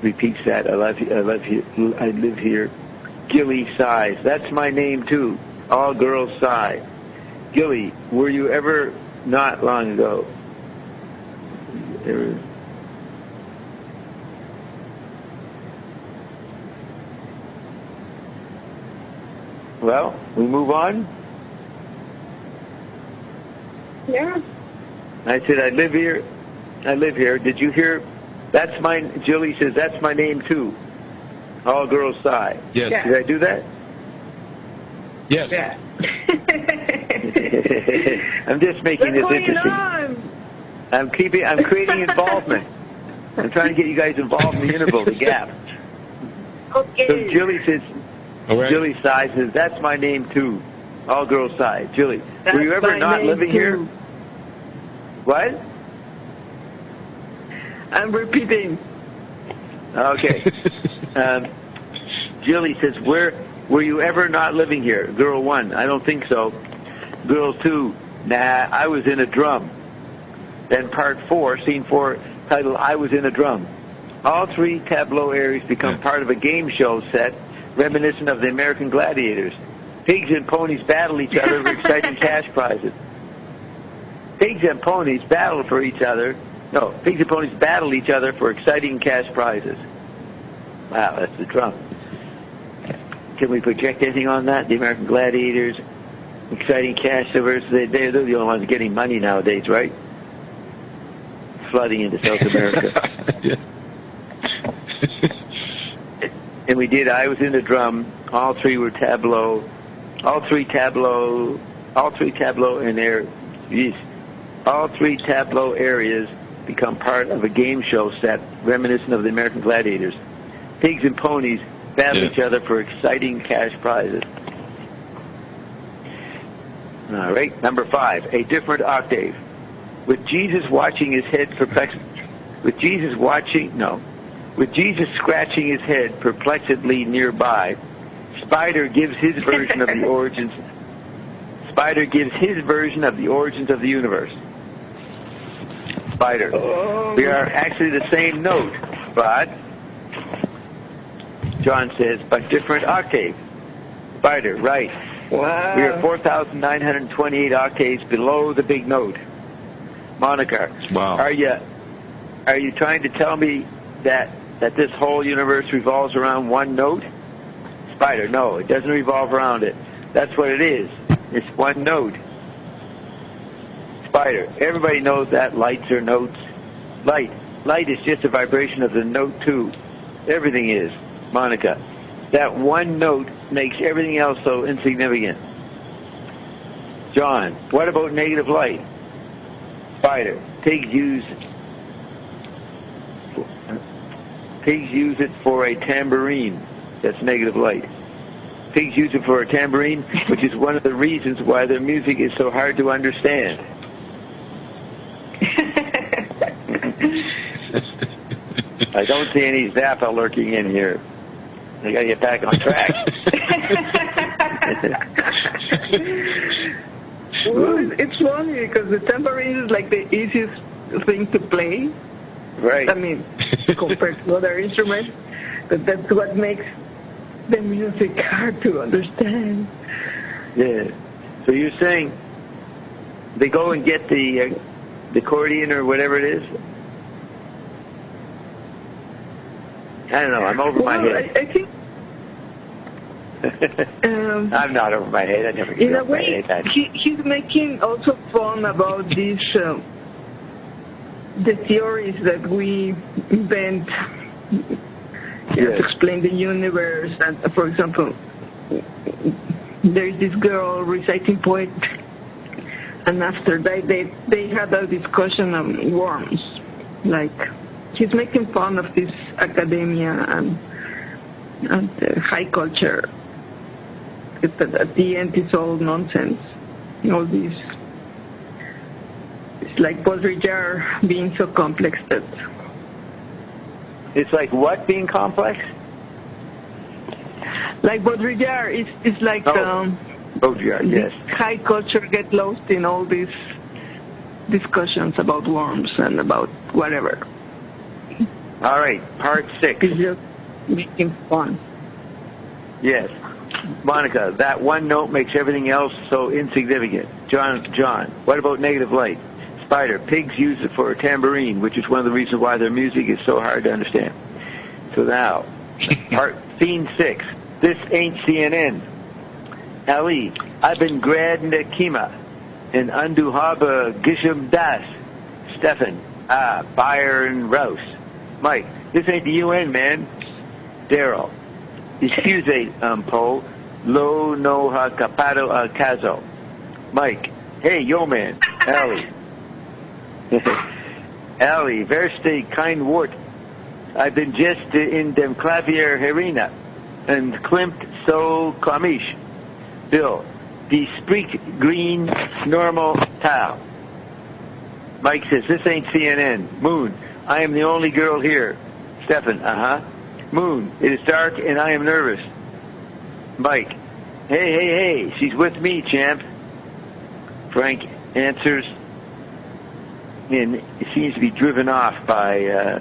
Repeats that. I live here. I live here. Gilly sighs. That's my name too. All girls sigh. Gilly, were you ever not long ago? Well, we move on. Yeah. I said, I live here. I live here. Did you hear? That's my, Julie says, that's my name too. All girls sigh. Yes. Yeah. Did I do that? Yes. Yeah. I'm just making this What's going interesting. on? I'm creating involvement. I'm trying to get you guys involved in the interval, the gap. Okay. So Julie says, All right. Julie sighs, says, that's my name too. All girls sigh. Julie, That's were you ever my not name living too. here? What? I'm repeating. Okay. Julie says, were you ever not living here? Girl 1, I don't think so. Girl 2, nah, I was in a drum. Then part 4, scene 4, titled, I was in a drum. All 3 tableau areas become part of a game show set reminiscent of the American Gladiators. Pigs and ponies battle each other for exciting cash prizes. Pigs and ponies battle for each other. No, pigs and ponies battle each other for exciting cash prizes. Wow, that's the drum. Can we project anything on that? The American Gladiators, exciting cash versus they're the only ones getting money nowadays, right? Flooding into South America. Yeah. And we did. I was in the drum. All 3 were tableau. All three tableau in there. Geez. All three tableau areas become part of a game show set reminiscent of the American Gladiators. Pigs and ponies battle each other for exciting cash prizes. All right, number 5, a different octave. With Jesus watching his head perplexed, with Jesus scratching his head perplexedly nearby, Spider gives his version of the origins. Spider gives his version of the origins of the universe. Spider. We are actually the same note, but John says, but different octave. Spider, right. Wow. We are 4,928 octaves below the big note. Monica, wow. Are you trying to tell me that this whole universe revolves around one note? Spider, no, it doesn't revolve around it. That's what it is. It's one note. Spider, everybody knows that lights are notes. Light is just a vibration of the note too. Everything is. Monica, that one note makes everything else so insignificant. John, what about negative light? Spider, pigs use it for a tambourine. That's negative light. Pigs use it for a tambourine, which is one of the reasons why their music is so hard to understand. I don't see any Zappa lurking in here. I got to get back on track. Well, it's funny because the tambourine is like the easiest thing to play. Right. I mean, compared to other instruments, but that's what makes the music hard to understand. Yeah. So you're saying they go and get the accordion or whatever it is? I don't know. I'm over my head. I think. I'm not over my head. I never get in over a way, my head. he's making also fun about these the theories that we invent to explain the universe. And for example, there's this girl reciting poetry, and after that they had a discussion on worms. Like, he's making fun of this academia and high culture. At the end, it's all nonsense. All these, it's like Baudrillard being so complex that. It's like what being complex? Like Baudrillard, it's like Baudrillard, yes. High culture get lost in all these discussions about worms and about whatever. All right, part 6. It's just making fun. Yes. Monica, that one note makes everything else so insignificant. John, what about negative light? Spider, pigs use it for a tambourine, which is one of the reasons why their music is so hard to understand. So now, Scene 6. This ain't CNN. Ali, I've been grad in the Kima, and Undu Haba Gisham Das, Stefan, Byron Rouse. Mike, this ain't the UN, man. Daryl, excuse me, Poe, lo no ha capado al caso. Mike, hey, yo, man. Ali. Ali, verste kein Wort. I've been just in dem Klavier Herina, and klimpt so komisch. Bill, die spricht green normal Tau. Mike says, this ain't CNN. Moon, I am the only girl here. Stefan, Moon, it is dark and I am nervous. Mike, hey, she's with me, champ. Frank answers, and it seems to be driven off by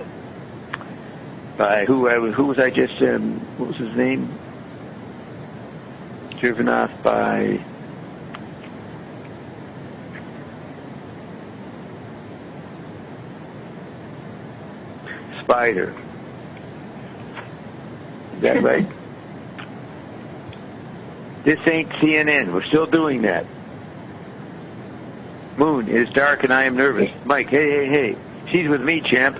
who was I just, what was his name? Driven off by... Spider. Is that right? This ain't CNN. We're still doing that. Moon, it is dark and I am nervous. Mike, hey. She's with me, champ.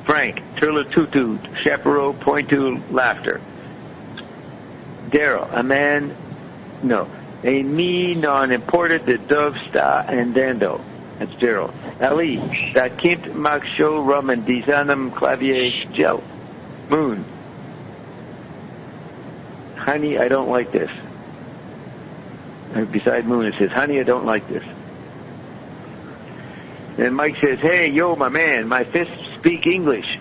Frank, Turletutu, Chaparral, Pointu, laughter. Daryl, a me non imported the Dobbs sta andando. That's Daryl. Ali, that Kind mag show rum and designem clavier gel. Moon. Honey, I don't like this. And beside Moon, it says, honey, I don't like this. And Mike says, hey, yo, my man, my fists speak English.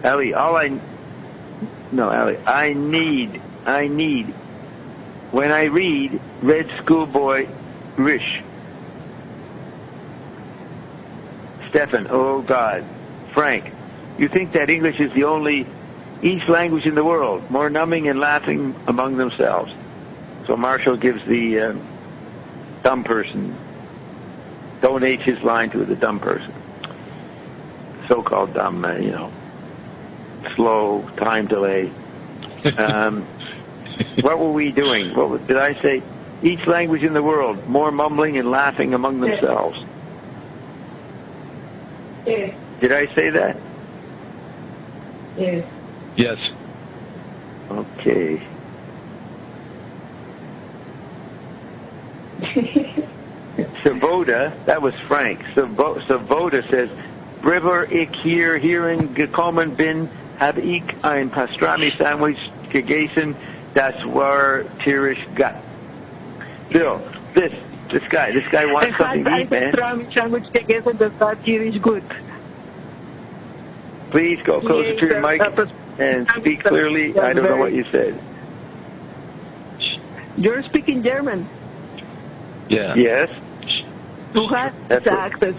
Ali, I need, when I read Red Schoolboy Rish. Stefan, oh God. Frank, you think that English is the only East language in the world, more numbing and laughing among themselves. So Marshall gives the dumb person, donates his line to the dumb person. So-called dumb, slow, time delay. What were we doing? Did I say? Each language in the world, more mumbling and laughing among themselves. Yes. Did I say that? Yes. Yes. Okay. Savoda, that was Frank. Savoda says, Briver ik hierin gekommen bin, hab ich ein pastrami sandwich gegessen, das war tierisch gut. Bill, this guy wants something to eat, man. Pastrami sandwich gegessen, das war tierisch gut. Please go closer to your mic and speak clearly. I don't know what you said. You're speaking German. Yeah. Yes. Du hast gesagt, dass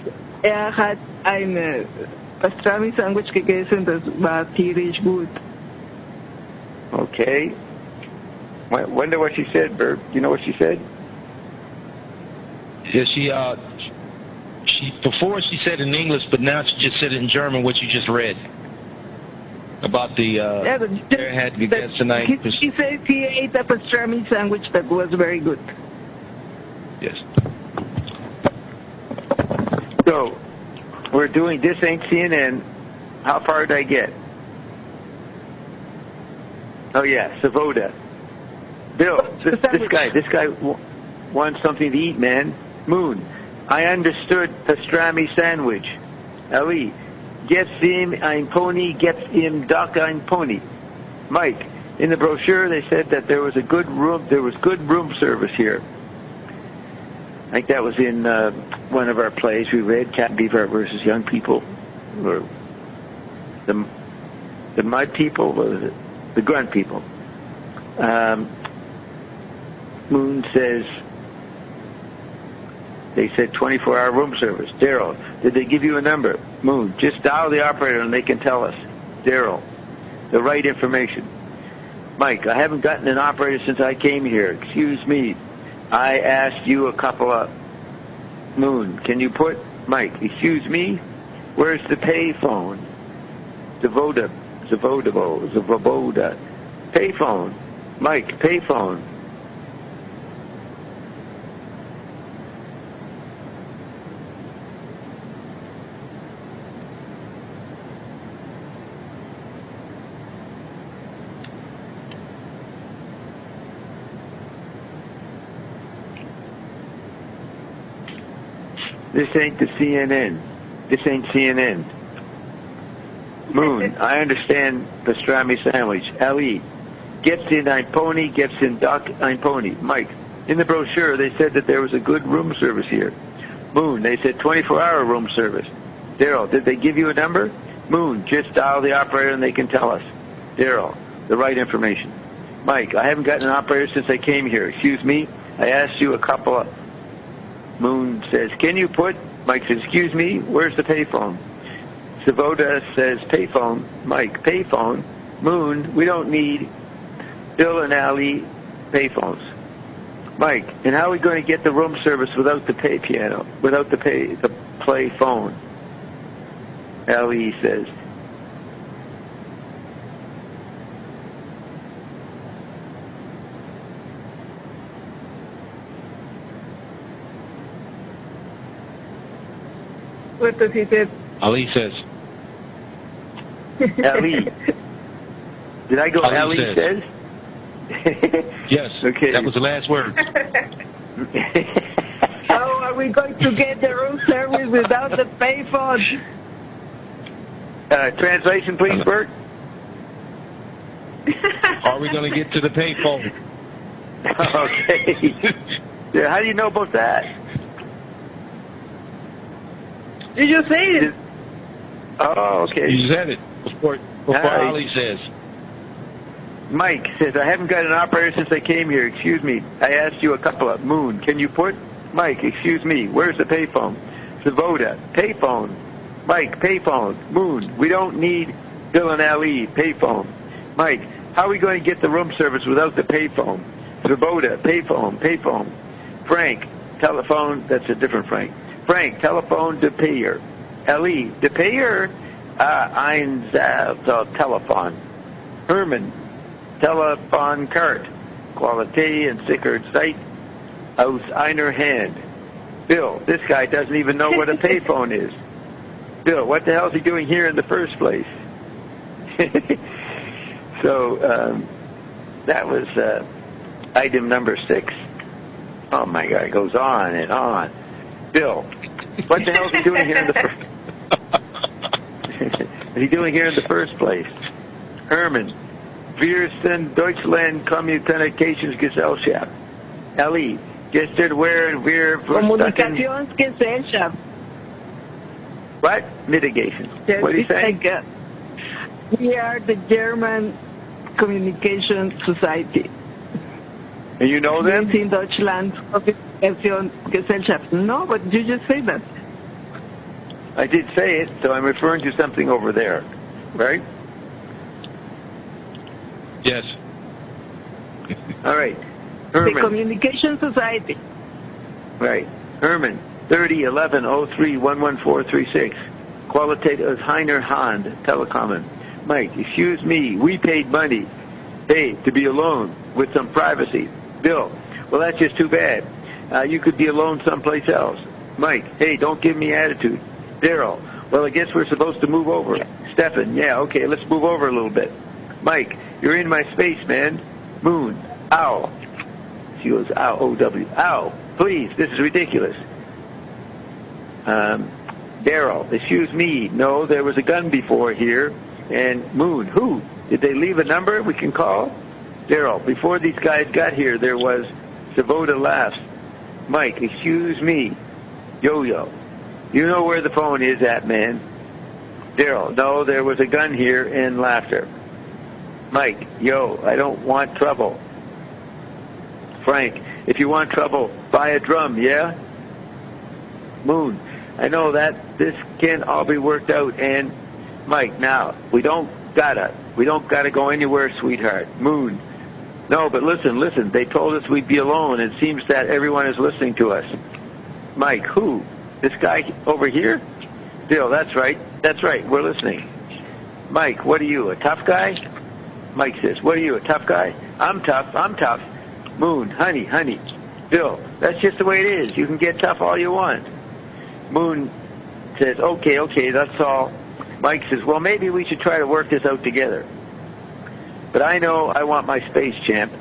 hat eine Pastrami-Sandwich gegessen, das war tierisch gut. Okay. Wonder what she said, Bert. You know what she said? Yeah, she before she said it in English, but now she just said it in German, what you just read. About the had gegessen tonight. He said he ate a pastrami sandwich that was very good. Yes. So, we're doing This Ain't CNN. How far did I get? Oh, yeah, Savoda. Bill, this guy wants something to eat, man. Moon, I understood pastrami sandwich. Ali, gets him ein pony, gets him duck ein pony. Mike, in the brochure they said that there was good room service here. I think that was in one of our plays we read, Cat Beaver versus Young People, or the Mud People, or the Grunt People. Moon says they said 24-hour room service. Daryl, did they give you a number? Moon, just dial the operator and they can tell us. Daryl, the right information. Mike, I haven't gotten an operator since I came here. Excuse me. I asked you a couple of... Moon, can you put... Mike, excuse me? Where's the pay phone? Zavoda. Pay phone. Mike, pay phone. This ain't the CNN. This ain't CNN. Moon, I understand pastrami sandwich. Ali, gets in ein pony, gets in duck ein pony. Mike, in the brochure they said that there was a good room service here. Moon, they said 24-hour room service. Daryl, did they give you a number? Moon, just dial the operator and they can tell us. Daryl, the right information. Mike, I haven't gotten an operator since I came here. Excuse me, I asked you a couple of... Moon says, can you put... Mike says, excuse me, where's the payphone? Savoda says, payphone. Mike, payphone. Moon, we don't need Bill and Ali payphones. Mike, and how are we going to get the room service without the pay piano, without the play phone? Ali says, What does he say? Ali says. Ali. Did I go Ali says? Yes. Okay. That was the last word. Oh, are we going to get the room service without the payphone? Translation, please, Bert. Are we going to get to the payphone? Okay. Yeah, how do you know about that? Did you say it? Oh, okay. You said it before Ali says. Mike says, I haven't got an operator since I came here. Excuse me. I asked you a couple of Moon. Can you put? Mike, excuse me. Where's the payphone? Savoda. Payphone. Mike, payphone. Moon. We don't need Bill and Ali. Payphone. Mike, how are we going to get the room service without the payphone? Savoda. Payphone. Payphone. Frank. Telephone. That's a different Frank. Frank. Telephone de payer. Ali. De payer. Telephone. Herman. Telephone cart. Quality and Sickert site. Aus einer Hand. Bill, this guy doesn't even know what a payphone is. Bill, what the hell is he doing here in the first place? So, that was item number 6. Oh my God, it goes on and on. Bill, what the hell is he doing here in the first What is he doing here in the first place? Herman, wir sind Deutschland Kommunikationsgesellschaft. Ali, gestern where wir Kommunikationsgesellschaft. What? Mitigation. Yes, What are you saying? Like, we are the German Communication Society. And you know them? In Deutschland Kommunikationsgesellschaft. No, but you just say that. I did say it, so I'm referring to something over there, right? Yes. All right. Herman. The Communication Society. Right. Herman, 301103-11436. Qualitative Heiner Hand, Telecommon. Mike, excuse me, we paid money. Hey, to be alone with some privacy. Bill, well, that's just too bad. You could be alone someplace else. Mike, hey, don't give me attitude. Daryl, well, I guess we're supposed to move over. Stefan, yeah, okay, let's move over a little bit. Mike, you're in my space, man. Moon, ow. She goes, ow, O-W. Ow, please, this is ridiculous. Daryl, excuse me, no, there was a gun before here. And Moon, who? Did they leave a number we can call? Daryl, before these guys got here, there was Savoda laughs. Mike, excuse me. Yo-yo, you know where the phone is at, man. Daryl, no, there was a gun here and laughter. Mike, yo, I don't want trouble. Frank, if you want trouble, buy a drum, yeah? Moon, I know that this can all be worked out, and Mike, now, we don't gotta go anywhere, sweetheart. Moon, no, but listen, they told us we'd be alone. It seems that everyone is listening to us. Mike, who? This guy over here? Bill, that's right, we're listening. Mike, what are you, a tough guy? Mike says, what are you, a tough guy? I'm tough. Moon, honey. Bill, that's just the way it is. You can get tough all you want. Moon says, okay, that's all. Mike says, well, maybe we should try to work this out together. But I know I want my space, champ.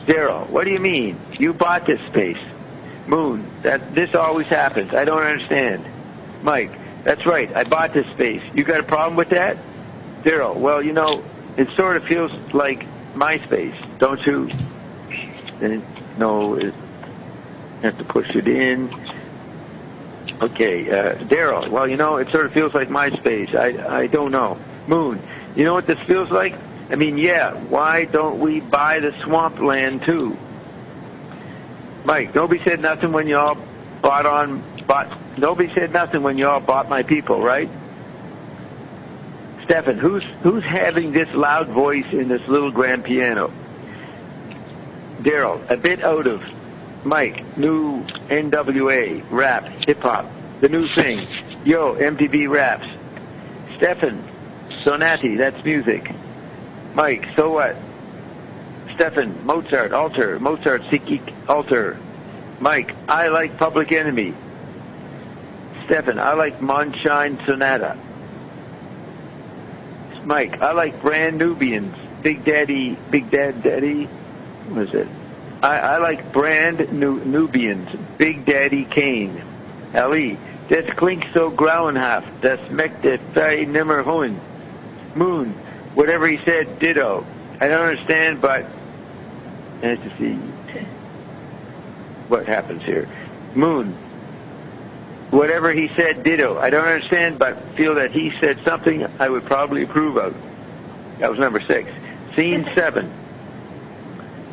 Daryl, what do you mean? You bought this space. Moon, this always happens. I don't understand. Mike, that's right. I bought this space. You got a problem with that? Daryl, well, you know, it sort of feels like my space, don't you? No, you have to push it in. Okay, Daryl, well, you know, it sort of feels like my space. I don't know. Moon, you know what this feels like? I mean, yeah, why don't we buy the swampland too? Mike, nobody said nothing when y'all bought my people, right? Stefan, who's having this loud voice in this little grand piano? Daryl, a bit out of Mike, new NWA, rap, hip-hop, the new thing. Yo, MTV raps. Stefan, Sonati, that's music. Mike, so what? Stefan, Mozart, alter. Mozart, Sikik, alter. Mike, I like Public Enemy. Stefan, I like Monshine Sonata. Mike, I like Brand Nubians. Big Daddy, what is it? I like brand Nubians. Big Daddy Kane. Ali. Das klingt so grauenhaft. Das möchte sei nimmer hohen. Moon. Whatever he said, ditto. I don't understand, but... Let's see what happens here. Moon. Whatever he said, ditto. I don't understand, but feel that he said something I would probably approve of. That was number 6. Scene 7.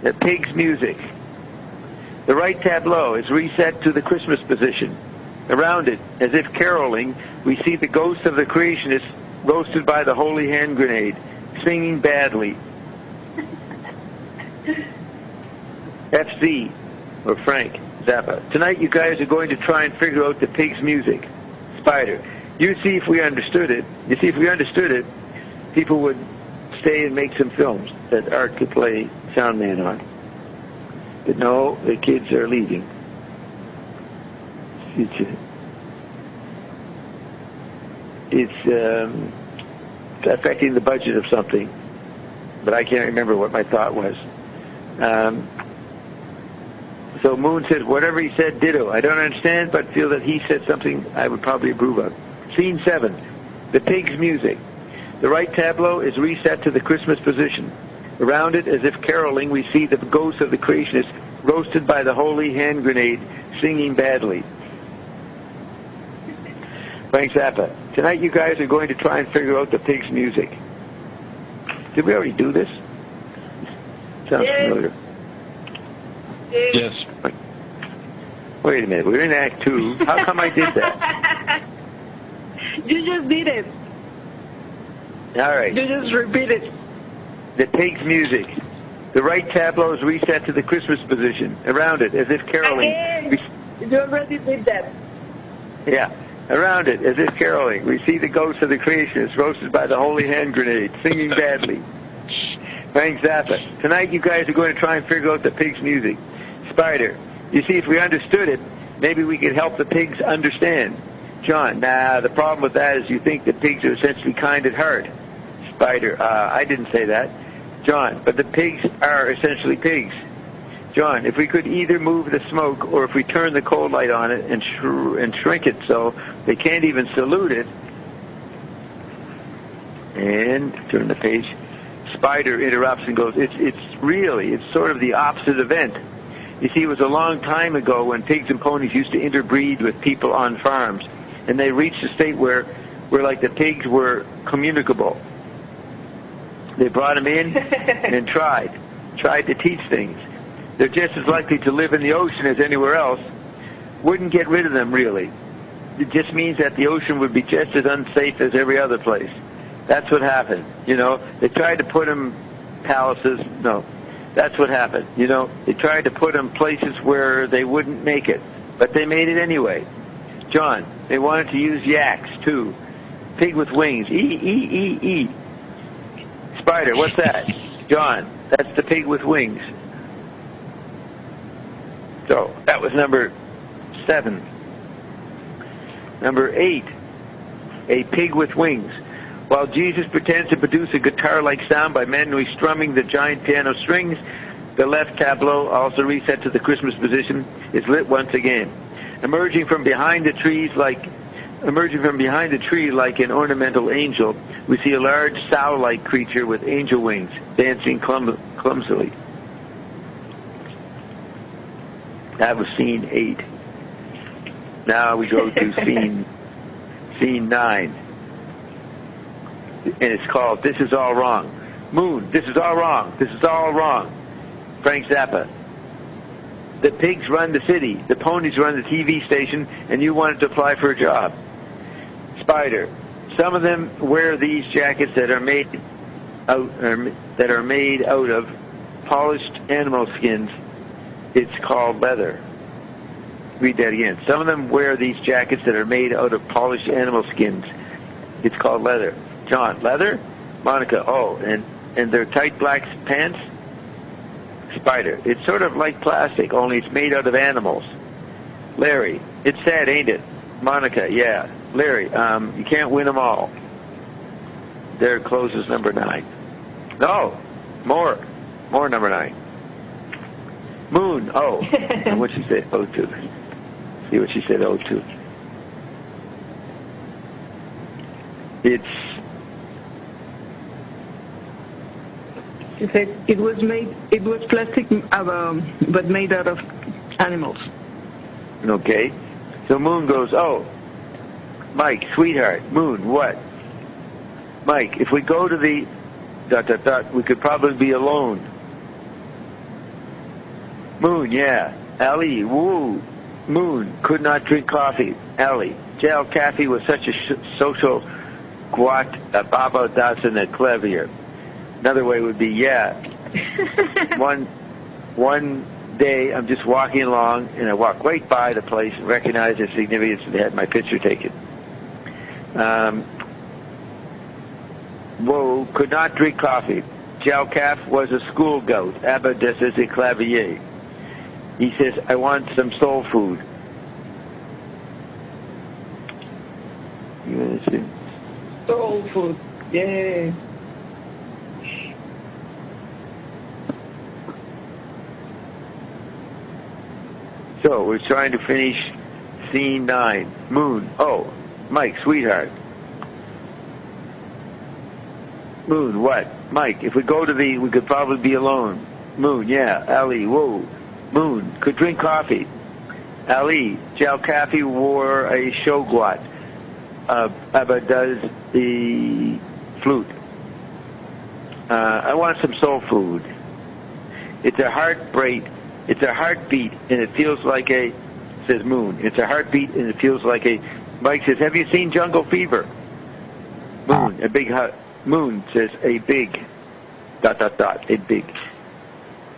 The pig's music. The right tableau is reset to the Christmas position. Around it, as if caroling, we see the ghost of the creationists roasted by the holy hand grenade, singing badly. FC, or Frank Zappa. Tonight you guys are going to try and figure out the pig's music. Spider. You see if we understood it. You see if we understood it, people would stay and make some films that Art could play sound man on. But no, the kids are leaving. It's affecting the budget of something, but I can't remember what my thought was. So Moon says, whatever he said, ditto. I don't understand, but feel that he said something I would probably approve of. Scene 7, the pig's music. The right tableau is reset to the Christmas position. Around it, as if caroling, we see the ghosts of the creationists roasted by the holy hand grenade, singing badly. Frank Zappa. Tonight you guys are going to try and figure out the pig's music. Did we already do this? Sounds familiar. Yes. Wait a minute. We're in Act 2. How come I did that? You just did it. All right. You just repeat it. The pig's music. The right tableau is reset to the Christmas position. Around it, as if caroling. Again. You already did that. Yeah. Around it, as if caroling, we see the ghosts of the creationists roasted by the holy hand grenade, singing badly. Frank Zappa. Tonight you guys are going to try and figure out the pig's music. Spider. You see, if we understood it, maybe we could help the pigs understand. John. Nah, the problem with that is you think that pigs are essentially kind at heart. Spider. I didn't say that. John. But the pigs are essentially pigs. John, if we could either move the smoke or if we turn the cold light on it and shrink it so they can't even salute it. And turn the page. Spider interrupts and goes, it's sort of the opposite event. You see, it was a long time ago when pigs and ponies used to interbreed with people on farms, and they reached a state where like the pigs were communicable. They brought them in and tried to teach things. They're just as likely to live in the ocean as anywhere else. Wouldn't get rid of them, really. It just means that the ocean would be just as unsafe as every other place. That's what happened. You know, they tried to put them palaces. No, that's what happened. You know, they tried to put them places where they wouldn't make it, but they made it anyway. John, they wanted to use yaks, too. Pig with wings. E. Spider, what's that? John, that's the pig with wings. So, that was number 7. Number 8, a pig with wings. While Jesus pretends to produce a guitar-like sound by manually strumming the giant piano strings, the left tableau, also reset to the Christmas position, is lit once again. Emerging from behind the tree like an ornamental angel, we see a large sow-like creature with angel wings dancing clumsily. That was scene 8. Now we go to scene 9. And it's called This Is All Wrong. Moon, this is all wrong. This is all wrong. Frank Zappa. The pigs run the city. The ponies run the TV station, and you wanted to apply for a job. Spider. Some of them wear these jackets that are made out of polished animal skins. It's called leather. Read that again. Some of them wear these jackets that are made out of polished animal skins. It's called leather. John, leather? Monica, oh, and they're tight black pants? Spider, it's sort of like plastic, only it's made out of animals. Larry, it's sad, ain't it? Monica, yeah. Larry, you can't win them all. There closes number 9. No, more number 9. Moon, oh. And what'd she say? Oh, to. See what she said, oh, to. She said it was plastic, but made out of animals. Okay. So Moon goes, oh, Mike, sweetheart, Moon, what? Mike, if we go to the ... we could probably be alone. Moon, yeah. Ali, woo. Moon, could not drink coffee. Ali, gel coffee was such a social guat, baba dasen a clevier. Another way would be, yeah. One day I'm just walking along, and I walk right by the place and recognize the significance and had my picture taken. Whoa, could not drink coffee. Jalcaf was a school goat. Abba des is a clavier. He says, I want some soul food. Soul food, yay. So we're trying to finish scene 9. Moon, oh, Mike, sweetheart. Moon, what? Mike, if we go to we could probably be alone. Moon, yeah. Ali, whoa. Moon, could drink coffee. Ali, Jalcafi wore a shogwat. Abba does the flute. I want some soul food. It's a heartbeat, and it feels like says Moon. It's a heartbeat, and it feels like Mike says, have you seen Jungle Fever? Moon, a big hut. Moon says, a big, ... a big.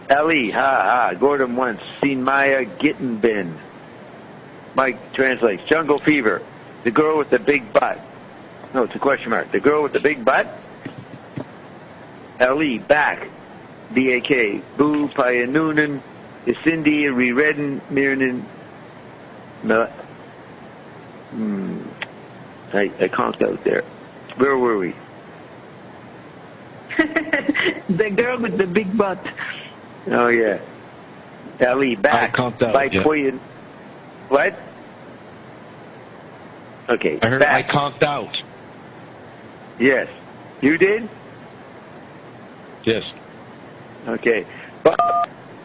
Ali, ha, Gordon once seen Maya Gittenbin. Mike translates, Jungle Fever, the girl with the big butt. No, it's a question mark. The girl with the big butt? Ali, back, B-A-K, Boo, Payanunan, Isindi, Re-Redden, Mirnan, I conked out there. Where were we? The girl with the big butt. Oh, yeah. Ali, back. I conked out, by yeah. Poyen. What? Okay, I heard back. I conked out. Yes. You did? Yes. Okay.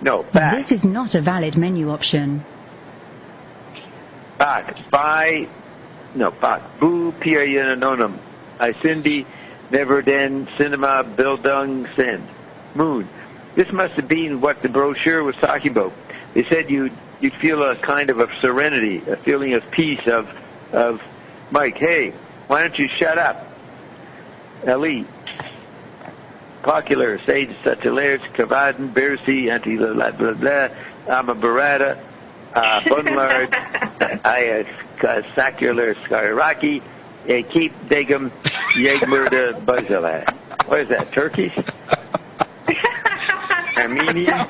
No, back. This is not a valid menu option. Back. By... No, back. Boo, Piayanonum. I Cindy, Never Den, Cinema, Bildung, Send. Moon. This must have been what the brochure was talking about. They said you'd feel a kind of serenity, a feeling of peace, of Mike, hey, why don't you shut up? Ali. Popular, Sage, Satilaires, Kavaden, Bersi, Anti blah blah blah, Amabarada, Bunlard, Sacular, Skyraki, Keep Degum, Yegmurda, Buzzalat. What is that, Turkish? Armenian?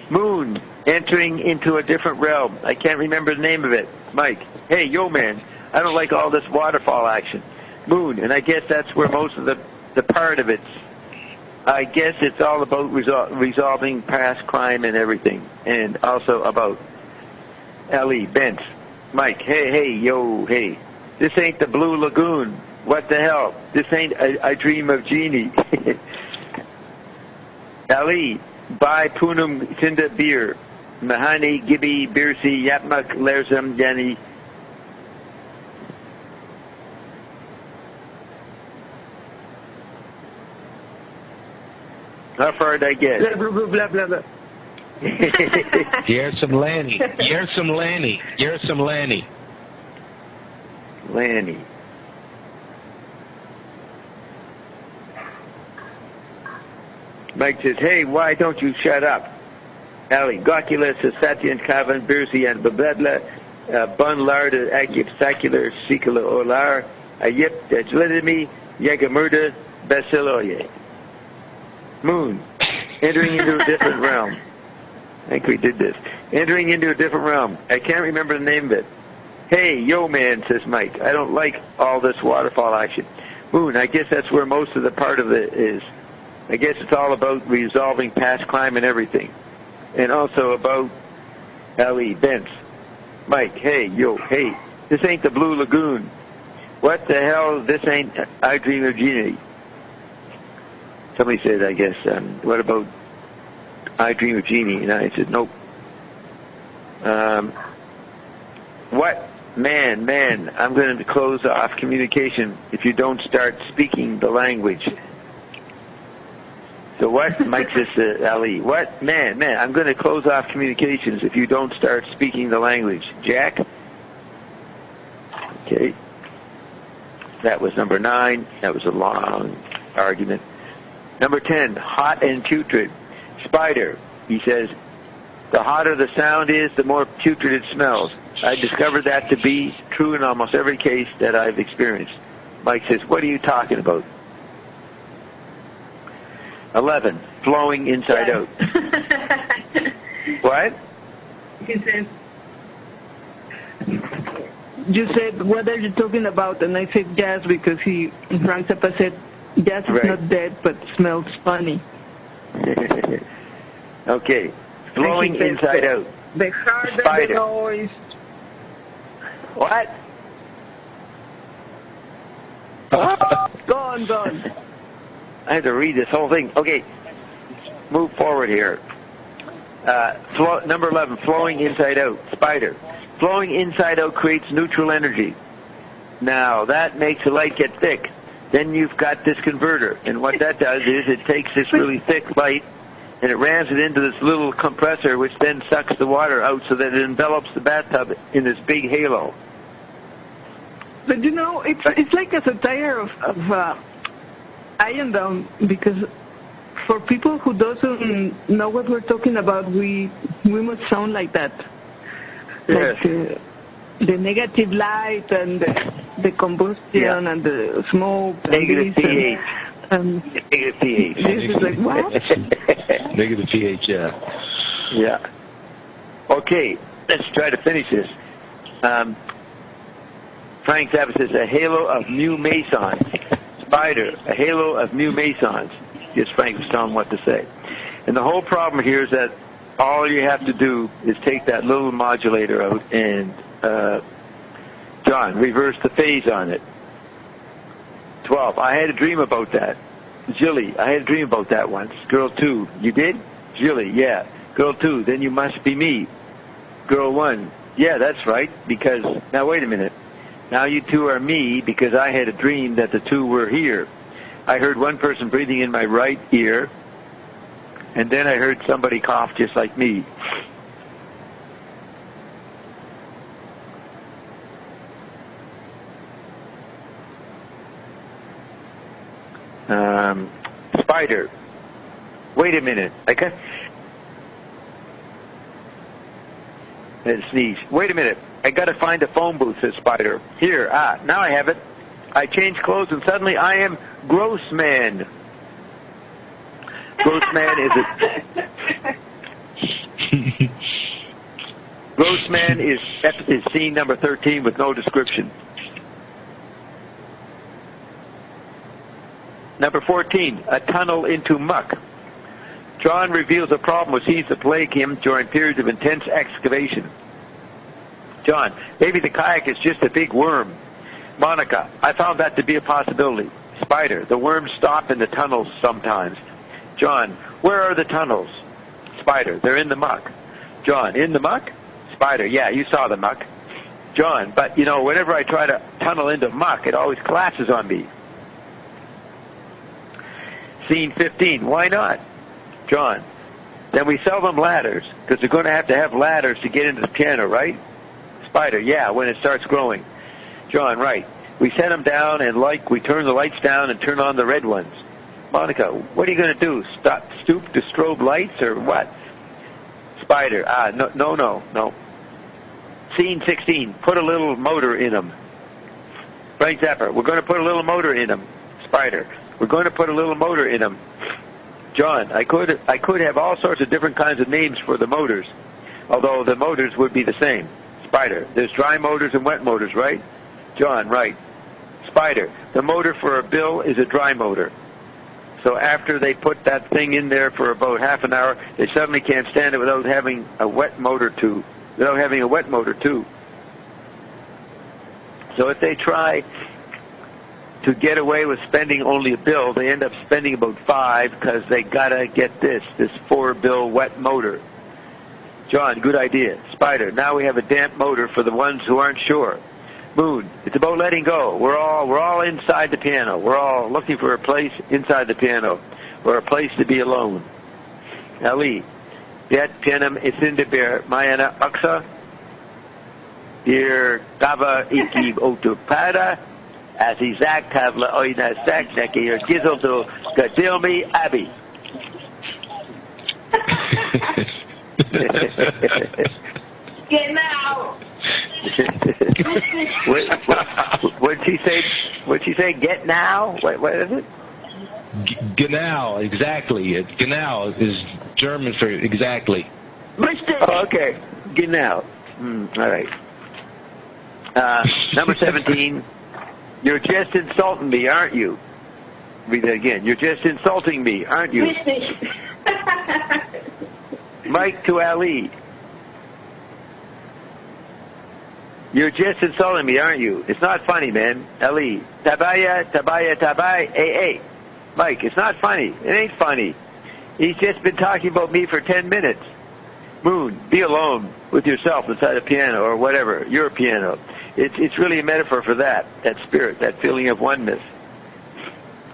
Moon, entering into a different realm. I can't remember the name of it. Mike, hey, yo, man, I don't like all this waterfall action. Moon, and I guess that's where most of the part of it's. I guess it's all about resolving past crime and everything, and also about Ellie, Bent. Mike, hey, yo, hey. This ain't the Blue Lagoon. What the hell? This ain't I Dream of Genie. Ali, buy Punum Tinda beer. Mahani, Gibby, Birsi, Yapmak, Lerzam, Yani. How far did I get? Blah, blah, blah, blah, blah. Yersum Lanny. Yersum Lanny. Yersum Lanny. Lanny. Mike says, hey, why don't you shut up? Ali, Gokula, Satyan, Kavan, Birsi, and Babedla, Bun Lard, Akip, Sacular, Sikala, Olar, Ayip, Dejlidimi, Yagamurda, Basiloye. Moon, entering into a different realm. I think we did this. Entering into a different realm. I can't remember the name of it. Hey, yo, man, says Mike. I don't like all this waterfall action. Moon, I guess that's where most of the part of it is. I guess it's all about resolving past crime and everything. And also about L.E. Bents. Mike, hey, yo, hey, this ain't the Blue Lagoon. What the hell? This ain't I Dream of Jeannie. Somebody said, I guess, what about I Dream of Jeannie? And I said, nope. What? Man, I'm going to close off communication if you don't start speaking the language. So what? Mike says, Ali, what? Man, I'm going to close off communications if you don't start speaking the language. Jack? Okay. That was number 9. That was a long argument. Number 10, hot and putrid. Spider, he says, the hotter the sound is, the more putrid it smells. I discovered that to be true in almost every case that I've experienced. Mike says, what are you talking about? 11, flowing inside out. What? He says, you said, what are you talking about? And I said jazz because Frank Zappa said, jazz is not dead but smells funny. Okay, flowing inside out. The harder Spider. the noise. What? Go on. I have to read this whole thing. Okay, move forward here. Number 11, flowing inside out. Spider. Flowing inside out creates neutral energy. Now, that makes the light get thick. Then you've got this converter. And what that does is it takes this really thick light and it rams it into this little compressor, which then sucks the water out so that it envelops the bathtub in this big halo. But you know, it's like a satire of Iron Down, because for people who doesn't know what we're talking about, we must sound like that. Yes. Like the negative light and the combustion and the smoke. Negative pH. Negative pH. This is like, what? Negative pH, yeah. Yeah. Okay, let's try to finish this. Frank Zappa says, a halo of new mesons. Spider, a halo of new mesons. Yes, Frank was telling what to say. And the whole problem here is that all you have to do is take that little modulator out and, John, reverse the phase on it. 12, I had a dream about that. Jilly, I had a dream about that once. Girl 2, you did? Jilly, yeah. Girl 2, then you must be me. Girl 1, yeah, that's right, because, now wait a minute. Now you two are me because I had a dream that the two were here. I heard one person breathing in my right ear, and then I heard somebody cough just like me. Spider. Wait a minute. I can't. And sneeze. Wait a minute. I got to find a phone booth, says Spider. Here. Now I have it. I change clothes and suddenly I am Grossman. Grossman is a... Grossman is scene number 13 with no description. Number 14, a tunnel into muck. John reveals a problem which seems to plague him during periods of intense excavation. John, maybe the kayak is just a big worm. Monica, I found that to be a possibility. Spider, the worms stop in the tunnels sometimes. John, where are the tunnels? Spider, they're in the muck. John, in the muck? Spider, yeah, you saw the muck. John, but you know, whenever I try to tunnel into muck, it always collapses on me. Scene 15, why not? John, then we sell them ladders, because they're going to have ladders to get into the piano, right? Spider, yeah, when it starts growing. John, right. We set them down and we turn the lights down and turn on the red ones. Monica, what are you going to do? Stoop to strobe lights or what? Spider, no. Scene 16, put a little motor in them. Frank Zappa, we're going to put a little motor in them. Spider, we're going to put a little motor in them. John, I could have all sorts of different kinds of names for the motors, although the motors would be the same. Spider. There's dry motors and wet motors, right? John, right. Spider. The motor for a bill is a dry motor. So after they put that thing in there for about half an hour, they suddenly can't stand it without having a wet motor too. So if they try to get away with spending only a bill, they end up spending about 5 because they gotta get this 4-bill wet motor. John, good idea. Spider, now we have a damp motor for the ones who aren't sure. Moon, it's about letting go. We're all inside the piano. We're all looking for a place inside the piano, or a place to be alone. Ali, det pianum isindeber mayana aksa, dir gava iki otupada, as izak tavla oina sak neki or gizzle to gadilmi abi. Genau. What'd she say? What'd she say? Get now? What is it? Genau, exactly. Genau is German for exactly. Oh, okay. Genau. All right. Number 17. You're just insulting me, aren't you? Read that again. You're just insulting me, aren't you? Mike to Ali. You're just insulting me, aren't you? It's not funny, man. Ali. Tabaya, hey. Mike, it's not funny. It ain't funny. He's just been talking about me for 10 minutes. Moon, be alone with yourself inside a piano or whatever, your piano. It's really a metaphor for that spirit, that feeling of oneness.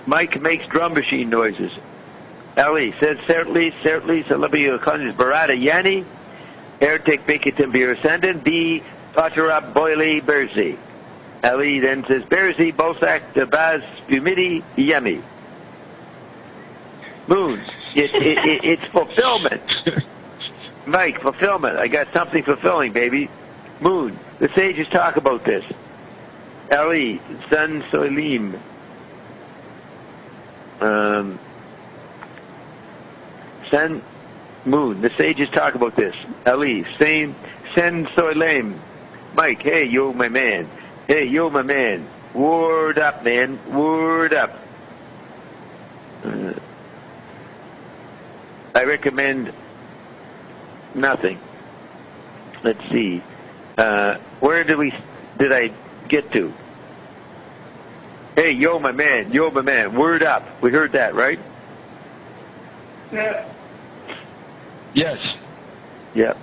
Mike makes drum machine noises. Ali says, certainly, salabi conjures barada yani, ertek bekitim birasenden, be patarab boily berzi. Ali then says, berzi bosak tabaz humidi yummy. Moon, it's fulfillment. Mike, fulfillment. I got something fulfilling, baby. Moon, the sages talk about this. Ali, Sun Solim. Sun, Moon, the sages talk about this. Ali, Sen Soilem. Mike, hey, yo, my man. Word up, man. Word up. I recommend nothing. Let's see. Where did I get to? Hey, yo, my man. Word up. We heard that, right? Yeah. Yes. Yeah.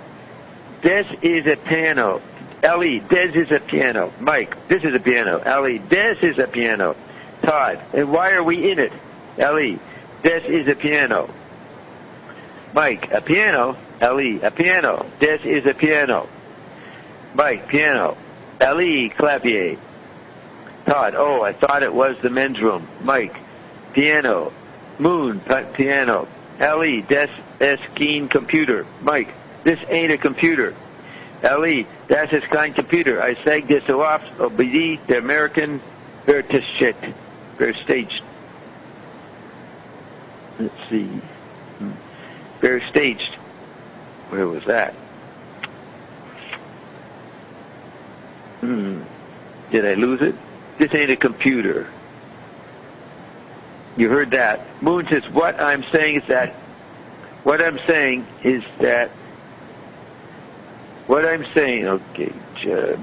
This is a piano. Ellie, this is a piano. Mike, this is a piano. Ellie, this is a piano. Todd, and why are we in it? Ellie, this is a piano. Mike, a piano. Ellie, a piano. This is a piano. Mike, piano. Ellie, clavier. Todd, oh, I thought it was the men's room. Mike, piano. Moon, piano. Ellie, das keen computer. Mike, this ain't a computer. Ellie, das ist kein computer. I sag this so oft, obedi, the American Verstaged. Let's see. Verstaged. Where was that? Did I lose it? This ain't a computer. You heard that. Moon says, what I'm saying is that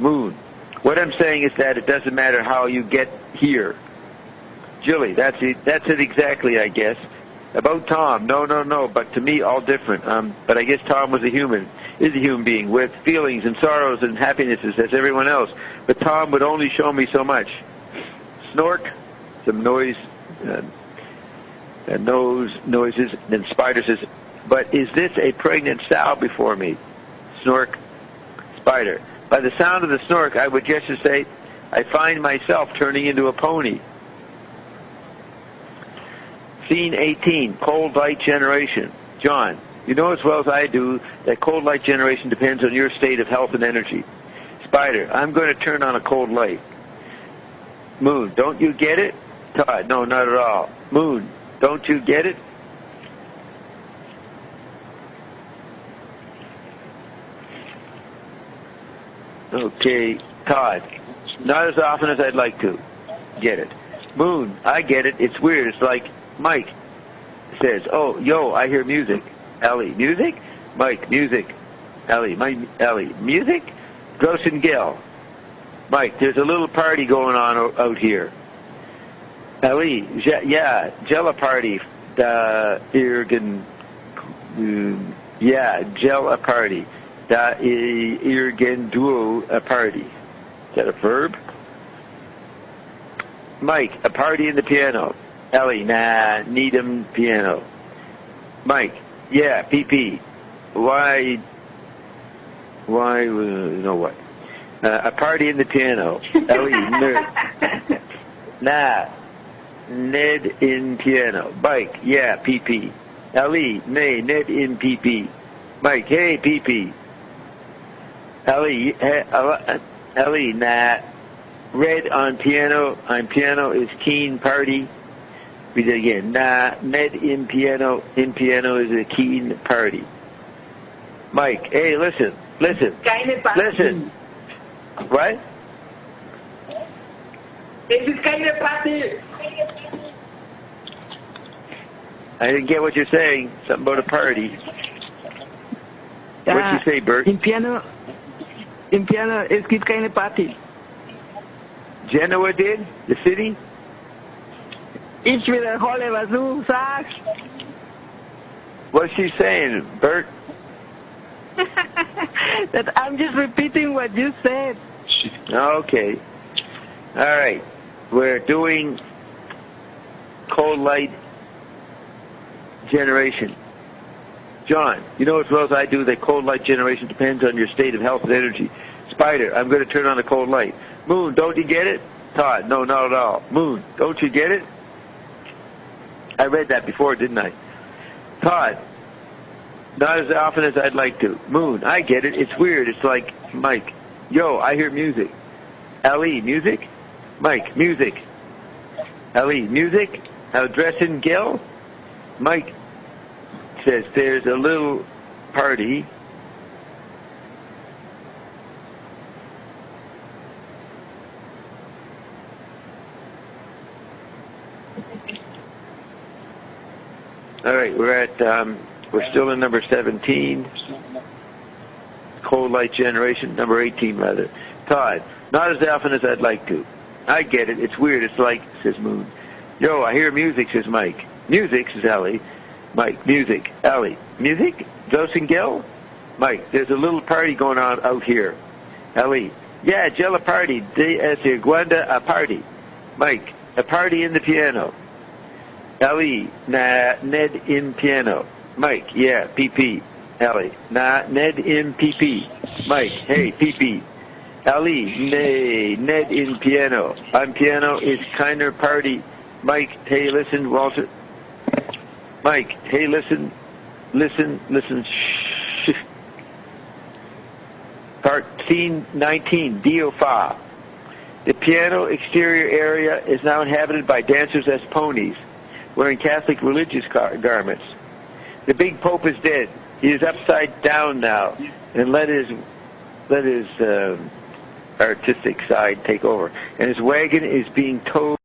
Moon. What I'm saying is that it doesn't matter how you get here. Julie, that's it exactly, I guess. About Tom, no, but to me, all different. But I guess Tom is a human being with feelings and sorrows and happinesses as everyone else. But Tom would only show me so much. Snork, some noise, noises, then Spider says, but is this a pregnant sow before me? Snork, Spider. By the sound of the snork, I would just say, I find myself turning into a pony. Scene 18, cold light generation. John, you know as well as I do that cold light generation depends on your state of health and energy. Spider, I'm going to turn on a cold light. Moon, don't you get it? Todd, no, not at all. Moon, don't you get it? Okay, Todd. Not as often as I'd like to. Get it. Moon. I get it. It's weird. It's like Mike says, oh, yo, I hear music. Ellie, music? Mike, music. Ellie, music? Gross and Gill. Mike, there's a little party going on out here. Ellie, yeah, Jella party. Irgen, yeah, Jella party. Da Irgen duo a party. Is that a verb? Mike, a party in the piano. Ellie, nah, Needham piano. Mike, yeah, PP. Why, you know what? A party in the piano. Ellie, nerd. Nah, Ned in piano. Mike, yeah, PP. Ellie, nay, Ned in PP. Mike, hey, PP. Ellie, nah. Red on piano is keen party. Read it again. Nah, Ned in piano is a keen party. Mike, hey, listen. Listen. What? This is kind of party. I didn't get what you're saying. Something about a party. What'd you say, Bert? In piano, es gibt keine Party. Genoa did? The city? Ich wiederhole, was du sagst. What's she saying, Bert? That I'm just repeating what you said. Okay. All right. We're doing cold light generation. John, you know as well as I do that cold light generation depends on your state of health and energy. Spider, I'm going to turn on the cold light. Moon, don't you get it? Todd, no, not at all. Moon, don't you get it? I read that before, didn't I? Todd, not as often as I'd like to. Moon, I get it. It's weird. It's like Mike. Yo, I hear music. Ellie, music? Mike, music. Ellie, music? Dressing Gill? Mike says there's a little party. All right, we're still in number 17. Cold light generation, number 18 rather. Todd, not as often as I'd like to. I get it. It's weird. It's like, says Moon. Yo, I hear music, says Mike. Music, says Ellie. Mike, music. Ellie, music? Dosing Gill? Mike, there's a little party going on out here. Ellie, yeah, Jella party. De Guanda a party. Mike, a party in the piano. Ellie, nah, Ned in piano. Mike, yeah, PP. Ellie, nah, Ned in PP. Mike, hey, PP. Ellie, nay, Ned in piano. On piano is kinder party. Mike, hey, listen, Walter. Mike, hey, listen, shh. Part scene 19, Diofa. The piano exterior area is now inhabited by dancers as ponies, wearing Catholic religious garments. The big Pope is dead. He is upside down now, and let his artistic side take over. And his wagon is being towed